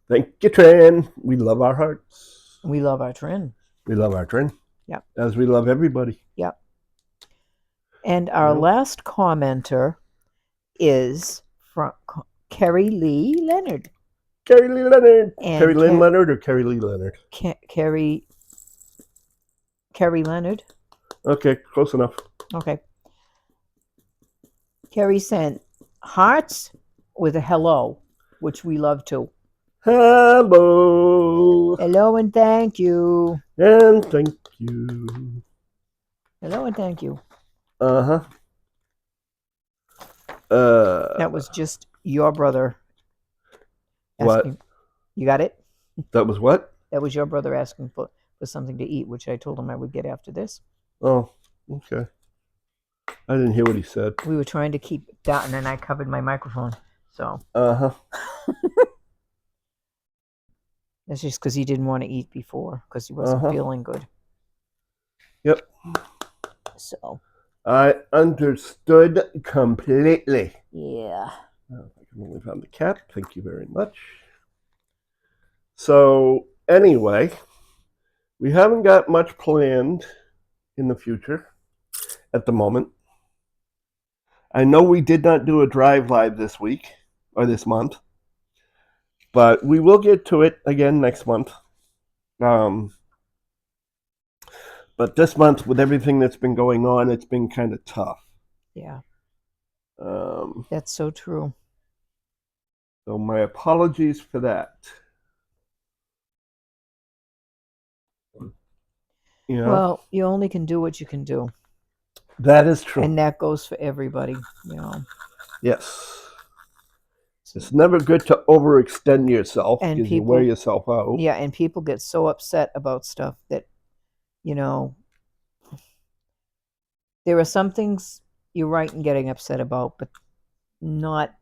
Speaker 1: Thank you, Trin. We love our hearts.
Speaker 2: We love our Trin.
Speaker 1: We love our Trin.
Speaker 2: Yep.
Speaker 1: As we love everybody.
Speaker 2: Yep. And our last commenter is from Kerry Lee Leonard.
Speaker 1: Kerry Lee Leonard.
Speaker 2: And
Speaker 1: Kerry Lynn Leonard or Kerry Lee Leonard?
Speaker 2: Kerry Leonard.
Speaker 1: Okay, close enough.
Speaker 2: Okay. Kerry sent hearts with a hello, which we love too.
Speaker 1: Hello.
Speaker 2: Hello and thank you.
Speaker 1: And thank you.
Speaker 2: Hello and thank you.
Speaker 1: Uh-huh.
Speaker 2: That was just your brother asking.
Speaker 1: What?
Speaker 2: You got it?
Speaker 1: That was what?
Speaker 2: That was your brother asking for something to eat, which I told him I would get after this.
Speaker 1: Oh, okay. I didn't hear what he said.
Speaker 2: We were trying to keep that, and then I covered my microphone. So.
Speaker 1: Uh-huh.
Speaker 2: That's just because he didn't want to eat before, because he wasn't feeling good.
Speaker 1: Yep.
Speaker 2: So.
Speaker 1: I understood completely.
Speaker 2: Yeah.
Speaker 1: I can only find the cat. Thank you very much. So, anyway, we haven't got much planned in the future at the moment. I know we did not do a drive live this week or this month, but we will get to it again next month. But this month, with everything that's been going on, it's been kind of tough.
Speaker 2: Yeah.
Speaker 1: Um,
Speaker 2: That's so true.
Speaker 1: So my apologies for that. You know,
Speaker 2: Well, you only can do what you can do.
Speaker 1: That is true.
Speaker 2: And that goes for everybody,
Speaker 1: Yes. It's never good to overextend yourself
Speaker 2: and
Speaker 1: because you wear yourself out.
Speaker 2: Yeah, and people get so upset about stuff that, there are some things you're right in getting upset about, but not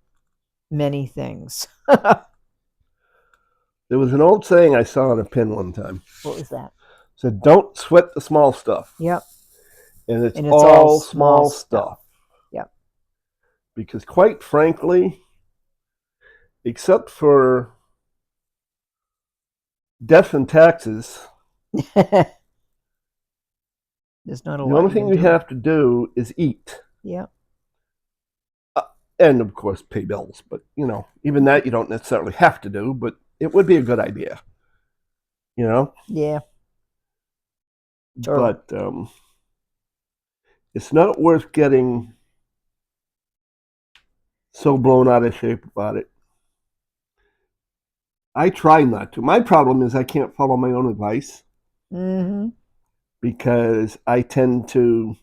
Speaker 2: many things.
Speaker 1: There was an old saying I saw on a pin one time.
Speaker 2: What was that?
Speaker 1: It said, don't sweat the small stuff.
Speaker 2: Yep.
Speaker 1: And it's all small stuff.
Speaker 2: Yep.
Speaker 1: Because quite frankly, except for death and taxes,
Speaker 2: There's not a lot.
Speaker 1: The only thing you have to do is eat.
Speaker 2: Yep.
Speaker 1: And of course, pay bills. But, even that you don't necessarily have to do, but it would be a good idea.
Speaker 2: Yeah. True.
Speaker 1: But it's not worth getting so blown out of shape about it. I try not to. My problem is I can't follow my own advice.
Speaker 2: Mm-hmm.
Speaker 1: Because I tend to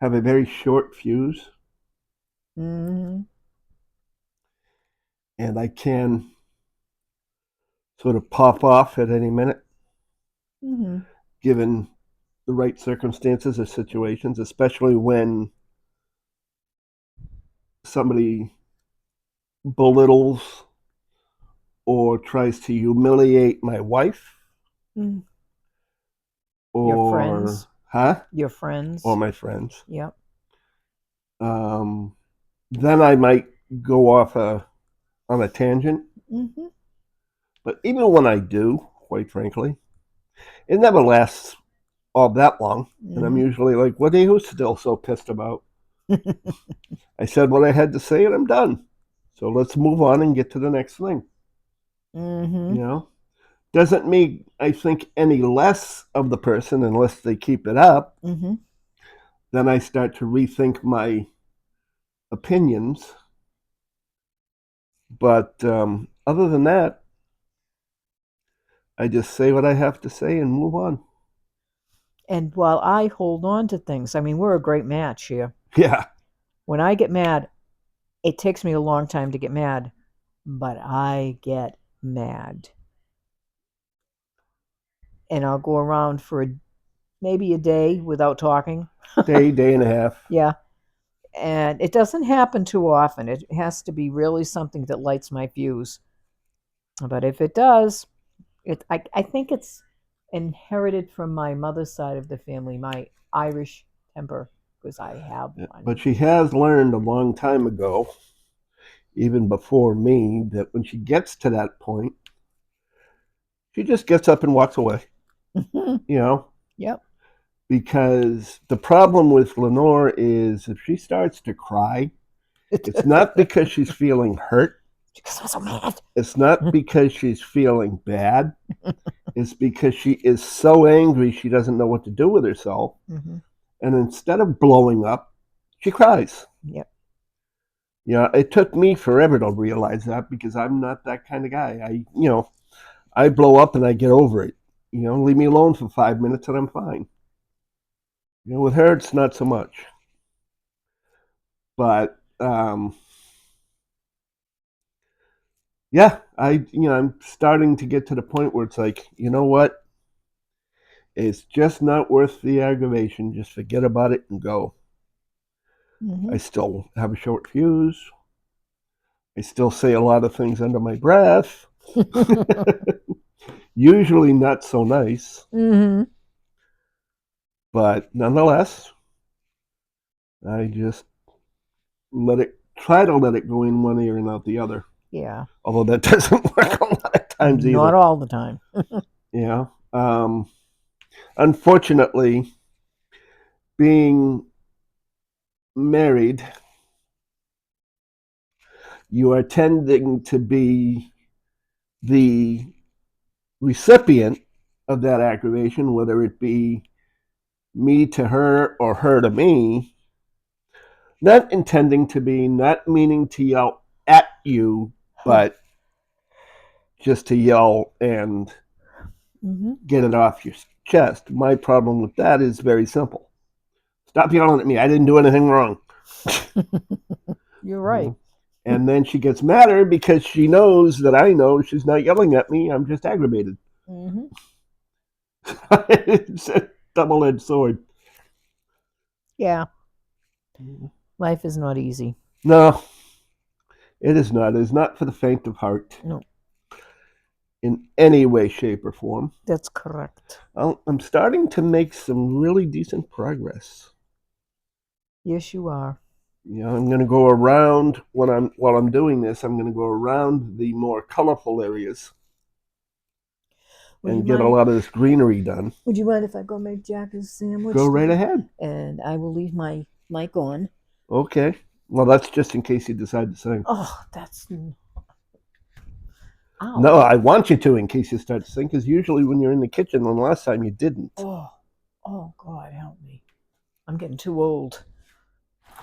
Speaker 1: have a very short fuse.
Speaker 2: Mm-hmm.
Speaker 1: And I can sort of pop off at any minute,
Speaker 2: Mm-hmm.
Speaker 1: given the right circumstances or situations, especially when somebody belittles or tries to humiliate my wife
Speaker 2: Mm. Your
Speaker 1: or
Speaker 2: friends.
Speaker 1: huh
Speaker 2: Your
Speaker 1: or
Speaker 2: friends.
Speaker 1: my friends.
Speaker 2: Yep.
Speaker 1: Um, then I might go off on a tangent.
Speaker 2: Mm-hmm.
Speaker 1: But even when I do, quite frankly, it never lasts all that long. And I'm
Speaker 2: Mm-hmm.
Speaker 1: usually like, what are you still so pissed about? I said what I had to say and I'm done. So let's move on and get to the next thing.
Speaker 2: Mm-hmm.
Speaker 1: You know? Doesn't mean I think any less of the person unless they keep it up.
Speaker 2: Mm-hmm.
Speaker 1: Then I start to rethink my opinions. But other than that, I just say what I have to say and move on.
Speaker 2: And while I hold on to things, I mean, we're a great match here.
Speaker 1: Yeah.
Speaker 2: When I get mad, it takes me a long time to get mad, but I get mad. And I'll go around for maybe a day without talking.
Speaker 1: Day and a half.
Speaker 2: Yeah. And it doesn't happen too often. It has to be really something that lights my fuse. But if it does, I think it's inherited from my mother's side of the family, my Irish temper, because I have one.
Speaker 1: But she has learned a long time ago, even before me, that when she gets to that point, she just gets up and walks away, you know?
Speaker 2: Yep.
Speaker 1: Because the problem with Lenore is if she starts to cry, it's not because she's feeling hurt.
Speaker 2: Because I'm so mad.
Speaker 1: It's not because she's feeling bad. It's because she is so angry she doesn't know what to do with herself.
Speaker 2: Mm-hmm.
Speaker 1: And instead of blowing up, she cries.
Speaker 2: Yep.
Speaker 1: Yeah, it took me forever to realize that because I'm not that kind of guy. I blow up and I get over it. Leave me alone for 5 minutes and I'm fine. With her, it's not so much. But yeah, I'm starting to get to the point where it's like, you know what? It's just not worth the aggravation. Just forget about it and go.
Speaker 2: Mm-hmm.
Speaker 1: I still have a short fuse. I still say a lot of things under my breath. Usually not so nice,
Speaker 2: Mm-hmm.
Speaker 1: but nonetheless, I just try to let it go in one ear and out the other.
Speaker 2: Yeah.
Speaker 1: Although that doesn't work a lot of times
Speaker 2: Not
Speaker 1: either.
Speaker 2: all the time.
Speaker 1: Yeah. Unfortunately, being married, you are tending to be the recipient of that aggravation, whether it be me to her or her to me, not intending to be, not meaning to yell at you, but just to yell and
Speaker 2: Mm-hmm.
Speaker 1: get it off your chest. My problem with that is very simple. Stop yelling at me. I didn't do anything wrong.
Speaker 2: You're
Speaker 1: You
Speaker 2: right.
Speaker 1: know? And then she gets madder because she knows that I know she's not yelling at me. I'm just aggravated.
Speaker 2: Mm-hmm.
Speaker 1: It's a double-edged sword.
Speaker 2: Yeah. Life is not easy.
Speaker 1: No, it is not. It is not for the faint of heart
Speaker 2: No,
Speaker 1: in any way, shape, or form.
Speaker 2: that's correct.
Speaker 1: I'm starting to make some really decent progress.
Speaker 2: Yes, you are.
Speaker 1: I'm going to go around while I'm doing this. I'm going to go around the more colorful areas
Speaker 2: Would you
Speaker 1: and get a
Speaker 2: mind?
Speaker 1: lot of this greenery done.
Speaker 2: Would you mind if I go make Jack a
Speaker 1: Go
Speaker 2: sandwich?
Speaker 1: right ahead.
Speaker 2: And I will leave my mic on.
Speaker 1: Okay. Well, that's just in case you decide to sing.
Speaker 2: Oh, that's.
Speaker 1: No,
Speaker 2: Ow.
Speaker 1: I want you to in case you start to sing, because usually when you're in the kitchen, and the last time you didn't.
Speaker 2: Oh, oh, God, help me. I'm getting too old.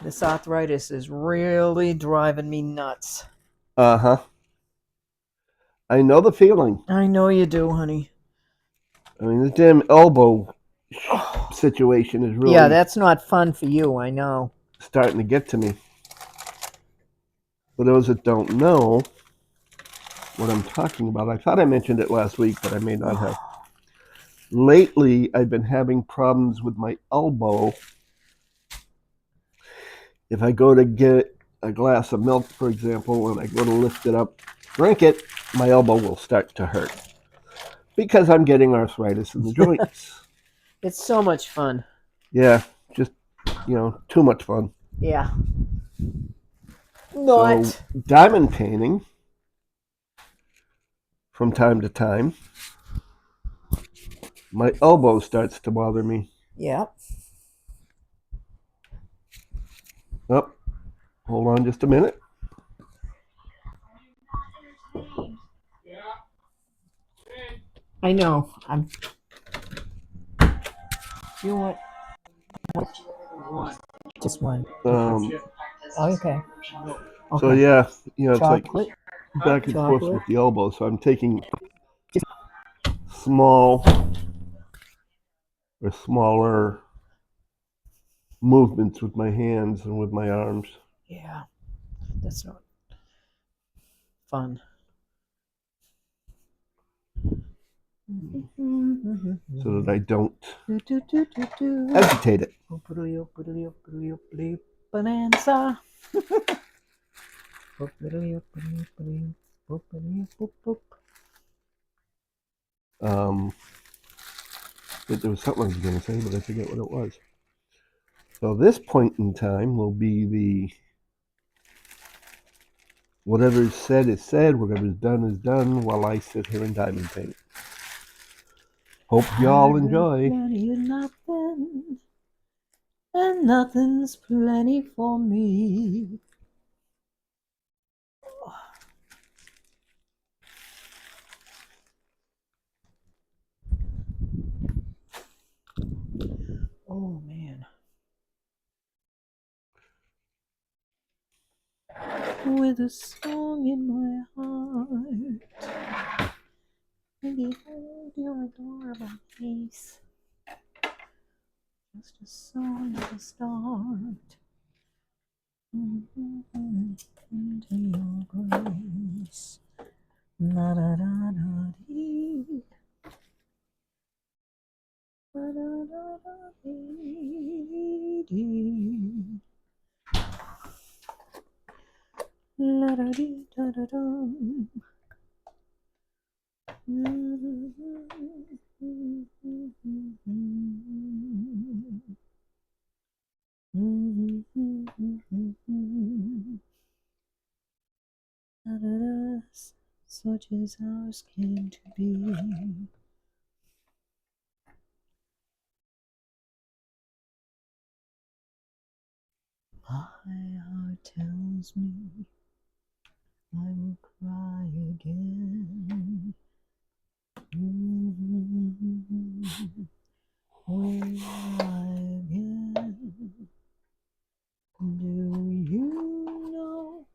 Speaker 2: This arthritis is really driving me nuts.
Speaker 1: Uh huh. I know the feeling.
Speaker 2: I know you do, honey.
Speaker 1: I mean, the damn elbow
Speaker 2: Oh,
Speaker 1: situation is
Speaker 2: yeah,
Speaker 1: really
Speaker 2: that's not fun for you, I know.
Speaker 1: starting to get to me. For those that don't know, what I'm talking about. I thought I mentioned it last week, but I may not have. Lately, I've been having problems with my elbow. If I go to get a glass of milk, for example, and I go to lift it up, drink it, my elbow will start to hurt because I'm getting arthritis in the joints.
Speaker 2: It's so much fun.
Speaker 1: Yeah, just, too much fun.
Speaker 2: Yeah.
Speaker 1: So,
Speaker 2: Not.
Speaker 1: diamond painting from time to time, my elbow starts to bother me.
Speaker 2: Yeah.
Speaker 1: Oh, hold on just a minute.
Speaker 2: I know. You want just one? Okay.
Speaker 1: So yeah, it's like
Speaker 2: Chocolate.
Speaker 1: back and forth
Speaker 2: Chocolate.
Speaker 1: with the elbow. So I'm taking small or smaller movements with my hands and with my arms.
Speaker 2: Yeah. That's not fun.
Speaker 1: So that I don't agitate it.
Speaker 2: Bonanza.
Speaker 1: But there was something I was going to say, but I forget what it was. So this point in time will be the whatever's said is said, whatever's done is done, while I sit here and diamond paint. Hope y'all enjoy.
Speaker 2: Plenty of nothing, and nothing's plenty for me. Oh man. With a song in my heart, and behold your adorable face. Just a song at the start. Into your grace. La da da da dee. La da da da dee dee. La da dee da da da. Such as ours came to be. My heart tells me I will cry again. Will I again? Do you know?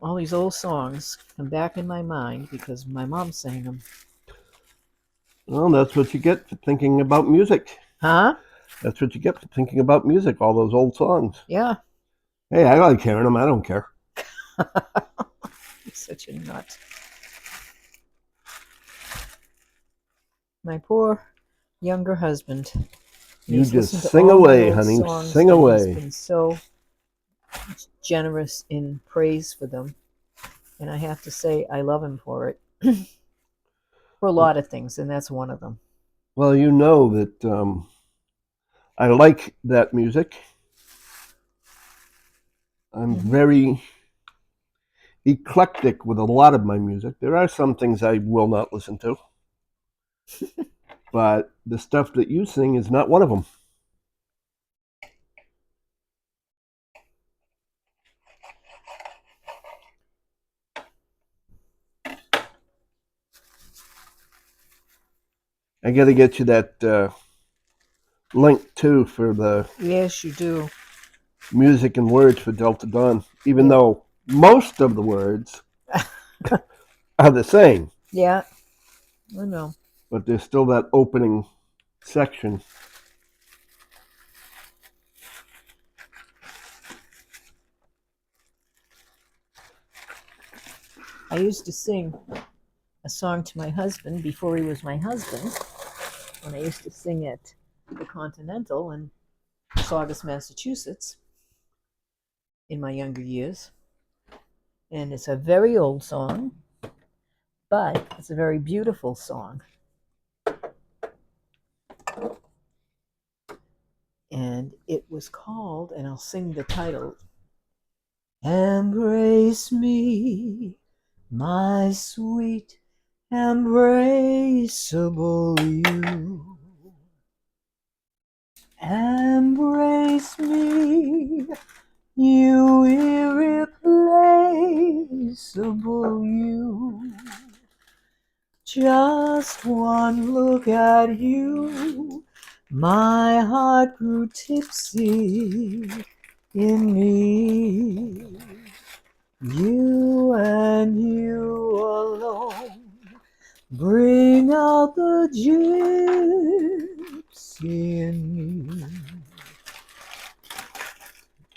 Speaker 2: All these old songs come back in my mind because my mom sang them.
Speaker 1: Well, that's what you get for thinking about music.
Speaker 2: Huh?
Speaker 1: That's what you get for thinking about music, all those old songs.
Speaker 2: Yeah.
Speaker 1: Hey, I like hearing them. I don't care.
Speaker 2: You're such a nut. My poor younger husband.
Speaker 1: You just sing away, honey. Sing away.
Speaker 2: He's been so generous in praise for them. And I have to say, I love him for it. For a lot of things, and that's one of them.
Speaker 1: Well, you know that I like that music. I'm very eclectic with a lot of my music. There are some things I will not listen to. But the stuff that you sing is not one of them. I got to get you that link too for the
Speaker 2: Yes, you do.
Speaker 1: music and words for Delta Dawn, even though most of the words are the same.
Speaker 2: Yeah, I know.
Speaker 1: but there's still that opening section.
Speaker 2: I used to sing a song to my husband before he was my husband, when I used to sing at the Continental in Saugus, Massachusetts, in my younger years. And it's a very old song, but it's a very beautiful song. And it was called, and I'll sing the title, Embrace Me, my sweet, embraceable you. Embrace me, you irreplaceable you. Just one look at you, my heart grew tipsy in me. You and you alone bring out the gypsy in me.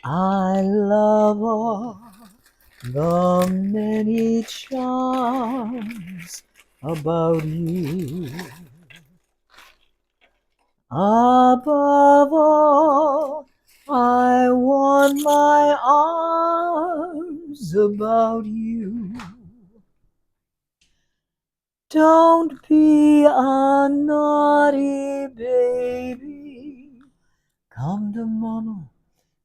Speaker 2: I love all the many charms about you. Above all, I want my arms about you. Don't be a naughty baby. Come to mama,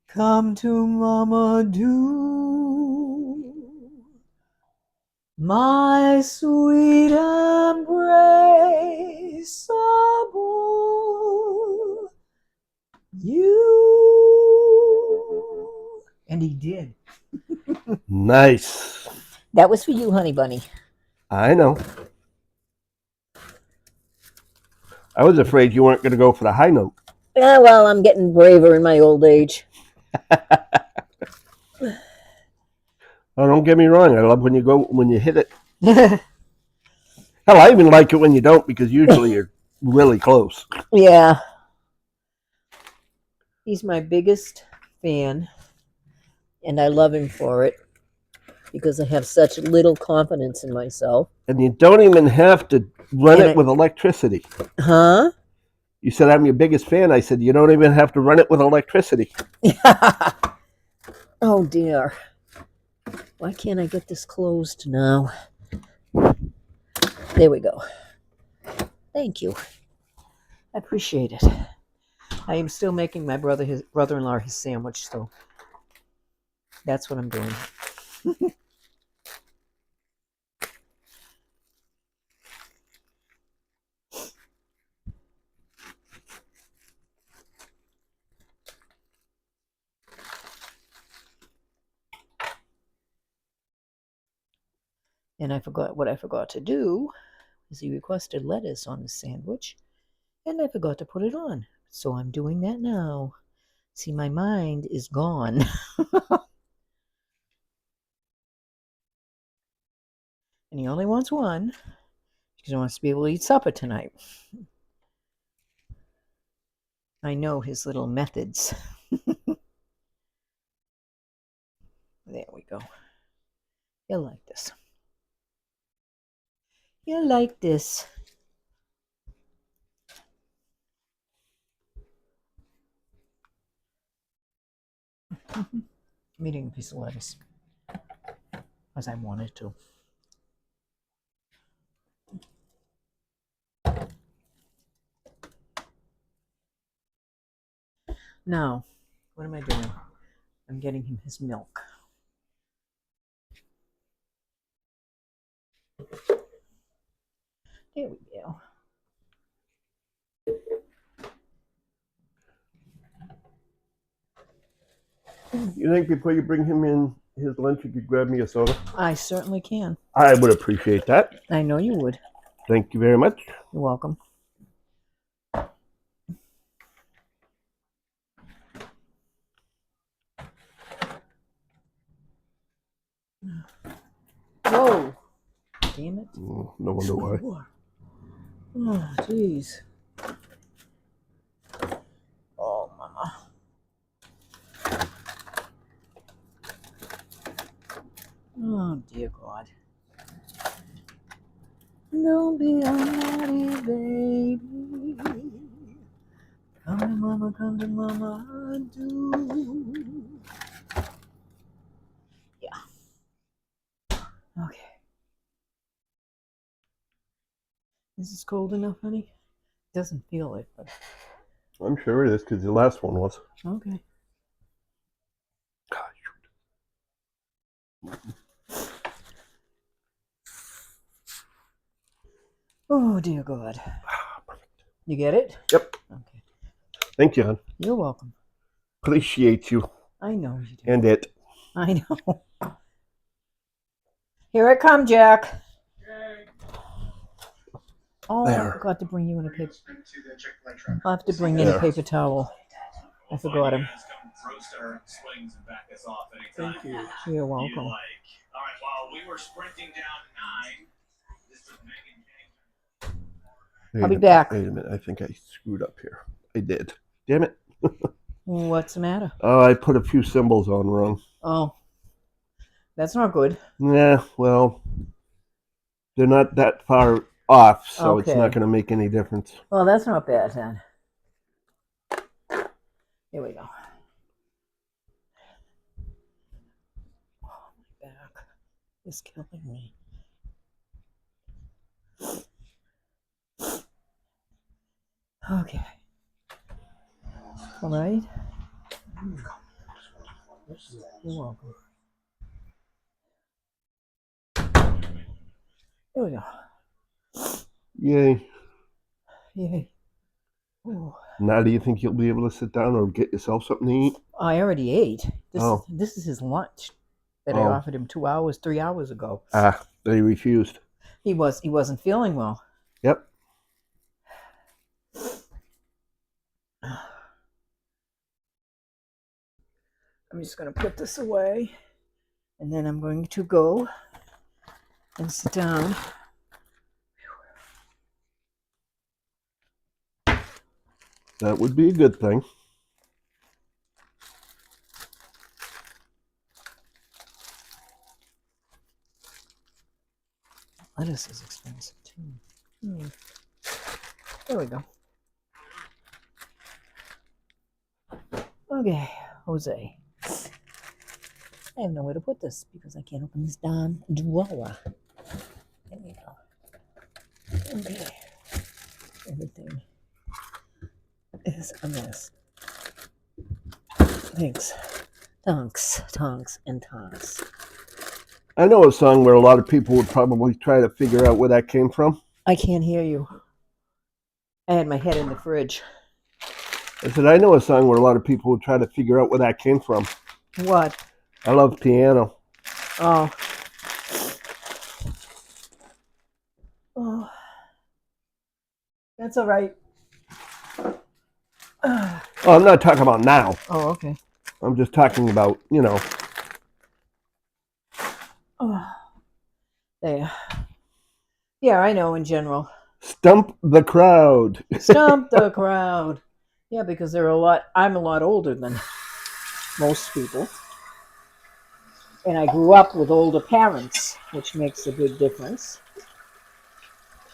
Speaker 2: come to mama, do. My sweet embraceable you. And he did.
Speaker 1: Nice.
Speaker 2: That was for you, honey bunny.
Speaker 1: I know. I was afraid you weren't going to go for the high note.
Speaker 2: Yeah, well, I'm getting braver in my old age.
Speaker 1: Oh, don't get me wrong. I love when you hit it. Hell, I even like it when you don't, because usually you're really close.
Speaker 2: Yeah. He's my biggest fan, and I love him for it, because I have such little confidence in myself.
Speaker 1: And you don't even have to run it with electricity.
Speaker 2: Huh?
Speaker 1: You said I'm your biggest fan. I said you don't even have to run it with electricity.
Speaker 2: Oh, dear. Why can't I get this closed now? There we go. Thank you. I appreciate it. I am still making my brother-in-law his sandwich, so that's what I'm doing. And what I forgot to do is he requested lettuce on the sandwich, and I forgot to put it on. So I'm doing that now. See, my mind is gone. And he only wants one because he wants to be able to eat supper tonight. I know his little methods. There we go. He'll like this. He'll like this. I'm eating a piece of lettuce as I wanted to. Now, what am I doing? I'm getting him his milk. There we go.
Speaker 1: You think before you bring him in his lunch, you could grab me a soda?
Speaker 2: I certainly can.
Speaker 1: I would appreciate that.
Speaker 2: I know you would.
Speaker 1: Thank you very much.
Speaker 2: You're welcome. Whoa. Damn it.
Speaker 1: Oh, no wonder why.
Speaker 2: Oh, jeez. Oh, Mama. Oh, dear God. Don't be a naughty baby. Come to Mama, do. Yeah. Okay. Is this cold enough, honey? Doesn't feel it, but
Speaker 1: I'm sure it is because the last one was.
Speaker 2: okay. Oh, dear God. You get it?
Speaker 1: Yep.
Speaker 2: Okay.
Speaker 1: Thank you, hon.
Speaker 2: You're welcome.
Speaker 1: Appreciate you
Speaker 2: I know you do.
Speaker 1: and it.
Speaker 2: I know. Here I come, Jack. Oh,
Speaker 1: There.
Speaker 2: I forgot to bring you in a paper. I'll have to bring in a paper towel. I forgot him.
Speaker 1: Thank you.
Speaker 2: You're welcome. I'll be back.
Speaker 1: Wait a minute. I think I screwed up here. I did. Damn it.
Speaker 2: What's the matter?
Speaker 1: Oh, I put a few symbols on wrong.
Speaker 2: Oh, that's not good.
Speaker 1: Yeah, well, they're not that far off, so it's not
Speaker 2: Okay.
Speaker 1: going to make any difference.
Speaker 2: Well, that's not bad then. Here we go. Oh, my back is killing me. Okay. All right. You're welcome. Here we go.
Speaker 1: Yay.
Speaker 2: Yay. Ooh.
Speaker 1: Now, do you think you'll be able to sit down or get yourself something to eat?
Speaker 2: I already ate.
Speaker 1: Oh.
Speaker 2: This is his lunch that I
Speaker 1: Oh.
Speaker 2: offered him 3 hours ago.
Speaker 1: They refused.
Speaker 2: He wasn't feeling well.
Speaker 1: Yep.
Speaker 2: I'm just going to put this away, and then I'm going to go and sit down.
Speaker 1: That would be a good thing.
Speaker 2: Lettuce is expensive too. There we go. Okay, Jose. I have nowhere to put this because I can't open this darn drawer. There we go. Okay. Everything is a mess. Thanks. Tonks, and tonks.
Speaker 1: I know a song where a lot of people would probably try to figure out where that came from.
Speaker 2: I can't hear you. I had my head in the fridge.
Speaker 1: I said, I know a song where a lot of people would try to figure out where that came from.
Speaker 2: What?
Speaker 1: I love piano.
Speaker 2: Oh. Oh. That's all right.
Speaker 1: Oh, I'm not talking about now.
Speaker 2: Oh, okay.
Speaker 1: I'm just talking about,
Speaker 2: Oh. There. Yeah, I know in general.
Speaker 1: Stump the crowd.
Speaker 2: Stump the crowd. Yeah, because I'm a lot older than most people. And I grew up with older parents, which makes a big difference.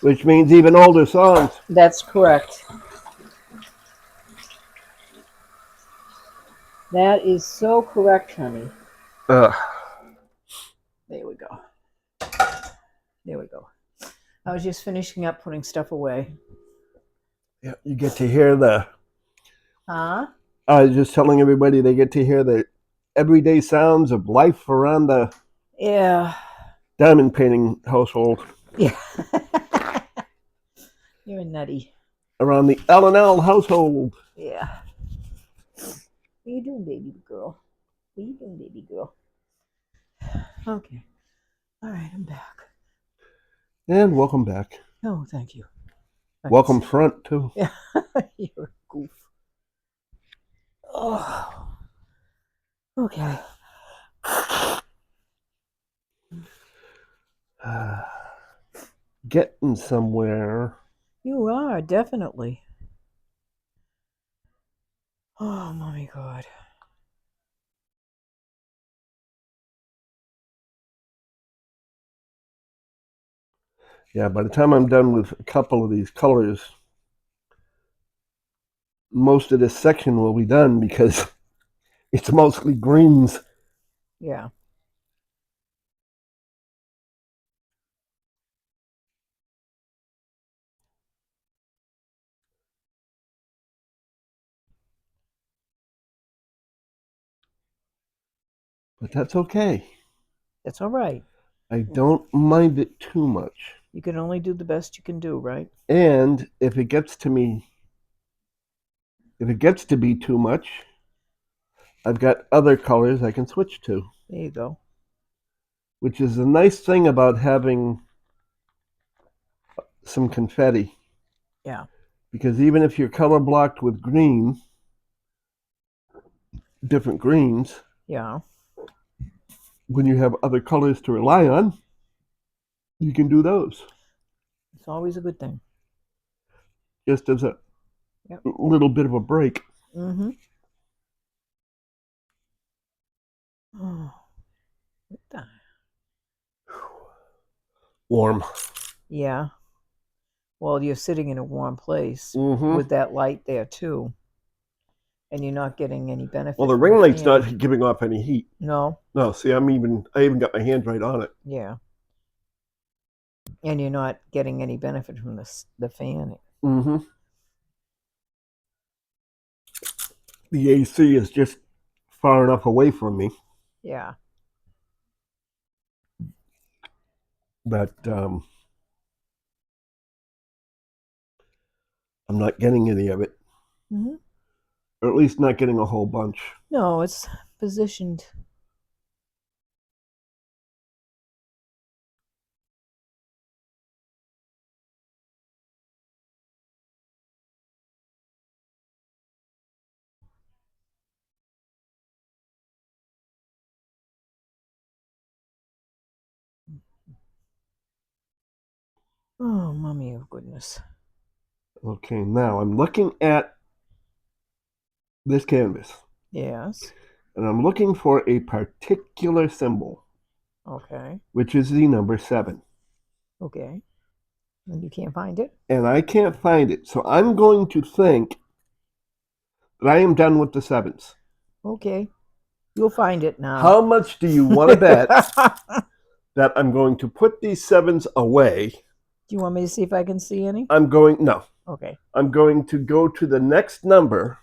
Speaker 1: Which means even older songs.
Speaker 2: That's correct. That is so correct, honey. There we go. There we go. I was just finishing up putting stuff away.
Speaker 1: Yeah, you get to hear the...
Speaker 2: Huh?
Speaker 1: I was just telling everybody they get to hear the everyday sounds of life around the diamond painting household.
Speaker 2: Yeah. You're a nutty.
Speaker 1: Around the L&L household.
Speaker 2: Yeah. What are you doing, baby girl? What are you doing, baby girl? Okay. All right, I'm back.
Speaker 1: And welcome back.
Speaker 2: Oh, thank you.
Speaker 1: Welcome front, too.
Speaker 2: Yeah, you're a goof. Oh. Okay.
Speaker 1: Getting somewhere.
Speaker 2: You are, definitely. Oh, mommy God.
Speaker 1: Yeah, by the time I'm done with a couple of these colors, most of this section will be done because it's mostly greens.
Speaker 2: Yeah.
Speaker 1: But that's okay.
Speaker 2: That's all right.
Speaker 1: I don't mind it too much.
Speaker 2: You can only do the best you can do, right?
Speaker 1: And if it gets to be too much, I've got other colors I can switch to,
Speaker 2: There you go.
Speaker 1: which is a nice thing about having some confetti.
Speaker 2: Yeah.
Speaker 1: Because even if you're color blocked with green, different greens,
Speaker 2: Yeah.
Speaker 1: when you have other colors to rely on, you can do those
Speaker 2: It's always a good thing.
Speaker 1: just as a
Speaker 2: Yep.
Speaker 1: little bit of a break.
Speaker 2: Mm-hmm. Oh, what the?
Speaker 1: Warm.
Speaker 2: Yeah. Well, you're sitting in a warm place
Speaker 1: Mm-hmm.
Speaker 2: with that light there too, and you're not getting any
Speaker 1: Well,
Speaker 2: benefit
Speaker 1: the
Speaker 2: from the
Speaker 1: ring light's
Speaker 2: fan.
Speaker 1: not giving off any heat.
Speaker 2: No.
Speaker 1: No, see, I even got my hand right on it.
Speaker 2: Yeah. And you're not getting any benefit from the fan.
Speaker 1: Mm-hmm. The AC is just far enough away from me
Speaker 2: Yeah.
Speaker 1: that I'm not getting any of it,
Speaker 2: Mm-hmm.
Speaker 1: or at least not getting a whole bunch.
Speaker 2: No, it's positioned. Oh, mommy of goodness.
Speaker 1: Okay, now I'm looking at this canvas,
Speaker 2: Yes.
Speaker 1: and I'm looking for a particular symbol,
Speaker 2: Okay.
Speaker 1: which is the number 7.
Speaker 2: Okay. And you can't find it?
Speaker 1: And I can't find it. So I'm going to think that I am done with the 7s.
Speaker 2: Okay. You'll find it now.
Speaker 1: How much do you want to bet that I'm going to put these 7s away?
Speaker 2: Do you want me to see if I can see any?
Speaker 1: No.
Speaker 2: Okay.
Speaker 1: I'm going to go to the next number,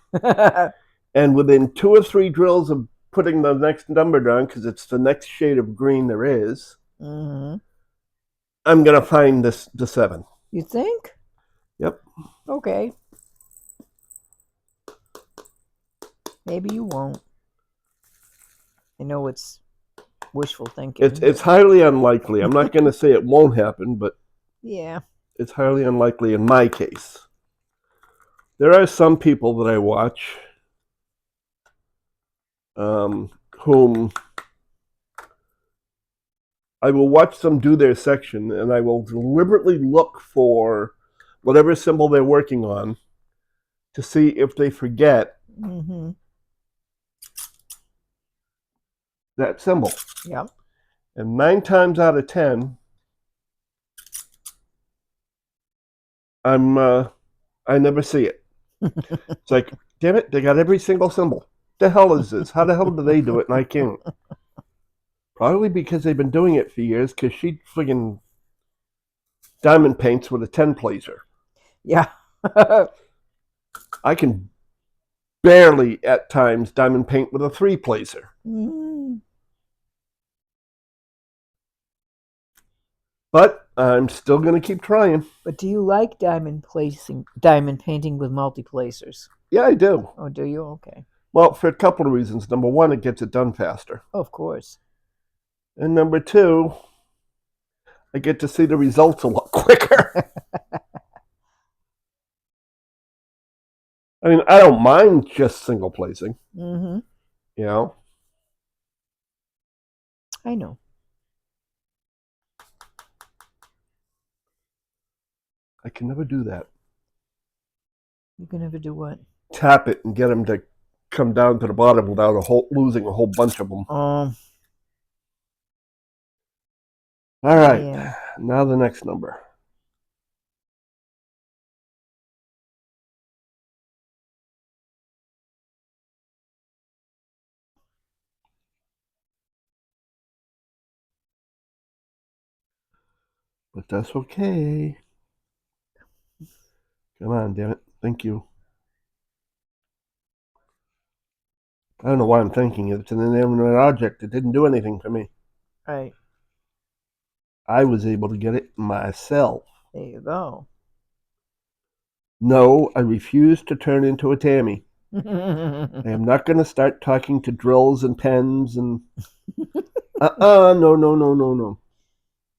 Speaker 1: and within 2 or 3 drills of putting the next number down, because it's the next shade of green there is,
Speaker 2: Mm-hmm.
Speaker 1: I'm going to find the 7.
Speaker 2: You think?
Speaker 1: Yep.
Speaker 2: Okay. Maybe you won't. I know it's wishful thinking.
Speaker 1: It's highly unlikely. I'm not going to say it won't happen, but
Speaker 2: Yeah.
Speaker 1: it's highly unlikely in my case. There are some people that I watch whom I will watch them do their section, and I will deliberately look for whatever symbol they're working on to see if they forget
Speaker 2: Mm-hmm.
Speaker 1: that symbol.
Speaker 2: Yep.
Speaker 1: And 9 times out of 10, I never see it. It's like, damn it, they got every single symbol. The hell is this? How the hell do they do it and I can't? Probably because they've been doing it for years, because she friggin' diamond paints with a 10 placer.
Speaker 2: Yeah.
Speaker 1: I can barely at times diamond paint with a 3 placer.
Speaker 2: Mm.
Speaker 1: But I'm still going to keep trying.
Speaker 2: But do you like diamond painting with multi-placers?
Speaker 1: Yeah, I do.
Speaker 2: Oh, do you? Okay.
Speaker 1: Well, for a couple of reasons. Number one, it gets it done faster.
Speaker 2: Of course.
Speaker 1: And number two, I get to see the results a lot quicker. I mean, I don't mind just single placing,
Speaker 2: Mm-hmm.
Speaker 1: you know.
Speaker 2: I know.
Speaker 1: I can never do that.
Speaker 2: You can never do what?
Speaker 1: Tap it and get them to come down to the bottom without losing a whole bunch of them.
Speaker 2: Um,
Speaker 1: All right,
Speaker 2: yeah.
Speaker 1: now the next number. But that's okay. Come on, damn it. Thank you. I don't know why I'm thinking it. It's an inanimate object. It didn't do anything for me.
Speaker 2: Right.
Speaker 1: I was able to get it myself.
Speaker 2: There you go.
Speaker 1: No, I refuse to turn into a Tammy. I am not going to start talking to drills and pens and. No, no, no, no, no.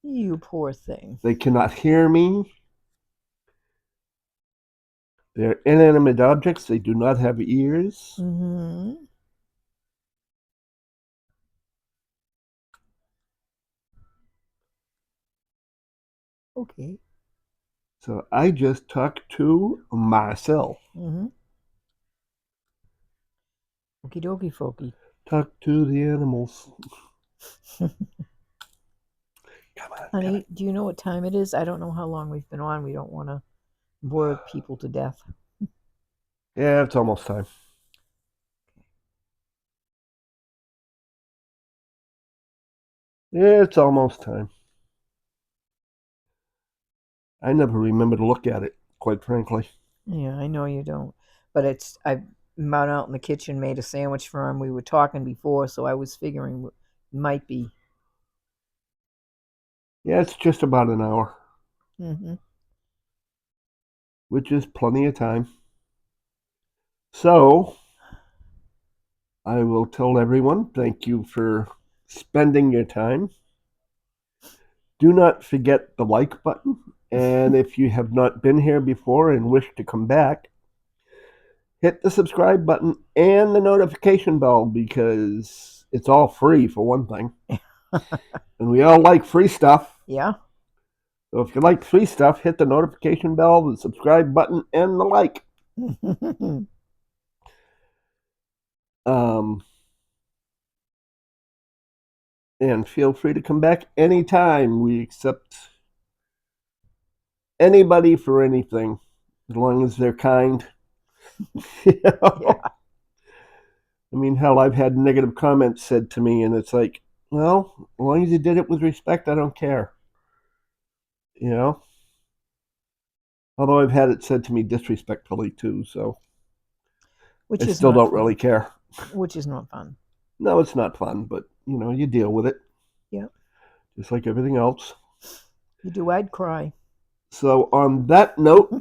Speaker 2: You poor thing.
Speaker 1: They cannot hear me. They're inanimate objects. They do not have ears.
Speaker 2: Mm-hmm. Okay.
Speaker 1: So I just talked to myself.
Speaker 2: Mm-hmm. Okie dokie folky.
Speaker 1: Talk to the animals. Come on.
Speaker 2: Honey, do you know what time it is? I don't know how long we've been on. We don't want to bore people to death.
Speaker 1: Yeah, it's almost time. It's almost time. I never remember to look at it, quite frankly.
Speaker 2: Yeah, I know you don't. But I went out in the kitchen, made a sandwich for him. We were talking before, so I was figuring it might be.
Speaker 1: Yeah, it's just about an hour,
Speaker 2: Mm-hmm.
Speaker 1: which is plenty of time. So I will tell everyone thank you for spending your time. Do not forget the like button. And if you have not been here before and wish to come back, hit the subscribe button and the notification bell because it's all free for one thing. And we all like free stuff.
Speaker 2: Yeah.
Speaker 1: So if you like free stuff, hit the notification bell, the subscribe button, and the like. Um, and feel free to come back anytime. We accept anybody for anything, as long as they're kind. You know?
Speaker 2: Yeah.
Speaker 1: I mean, hell, I've had negative comments said to me, and it's like, well, as long as you did it with respect, I don't care. You know? Although I've had it said to me disrespectfully too, so
Speaker 2: Which
Speaker 1: I
Speaker 2: is
Speaker 1: still
Speaker 2: not
Speaker 1: don't
Speaker 2: fun.
Speaker 1: really care.
Speaker 2: Which is not fun.
Speaker 1: No, it's not fun, but you deal with it.
Speaker 2: Yeah.
Speaker 1: Just like everything else.
Speaker 2: You do, I'd cry.
Speaker 1: So on that note,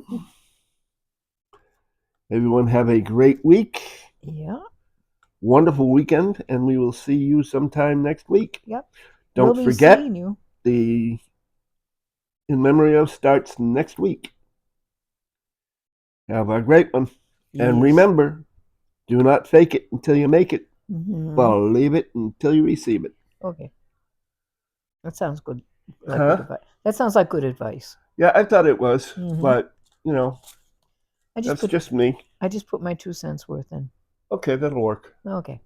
Speaker 1: everyone have a great week.
Speaker 2: Yeah.
Speaker 1: Wonderful weekend, and we will see you sometime next week.
Speaker 2: Yep.
Speaker 1: Don't
Speaker 2: We'll be
Speaker 1: forget,
Speaker 2: seeing you.
Speaker 1: the In Memory of starts next week. Have a great one. And
Speaker 2: Yes.
Speaker 1: remember, do not fake it until you make it.
Speaker 2: Mm-hmm.
Speaker 1: Believe it until you receive it.
Speaker 2: Okay. That sounds good. Good advice. That sounds like good advice.
Speaker 1: Yeah, I thought it was,
Speaker 2: Mhm.
Speaker 1: but
Speaker 2: I
Speaker 1: that's just me.
Speaker 2: I just put my 2 cents worth in.
Speaker 1: Okay, that'll work.
Speaker 2: Okay.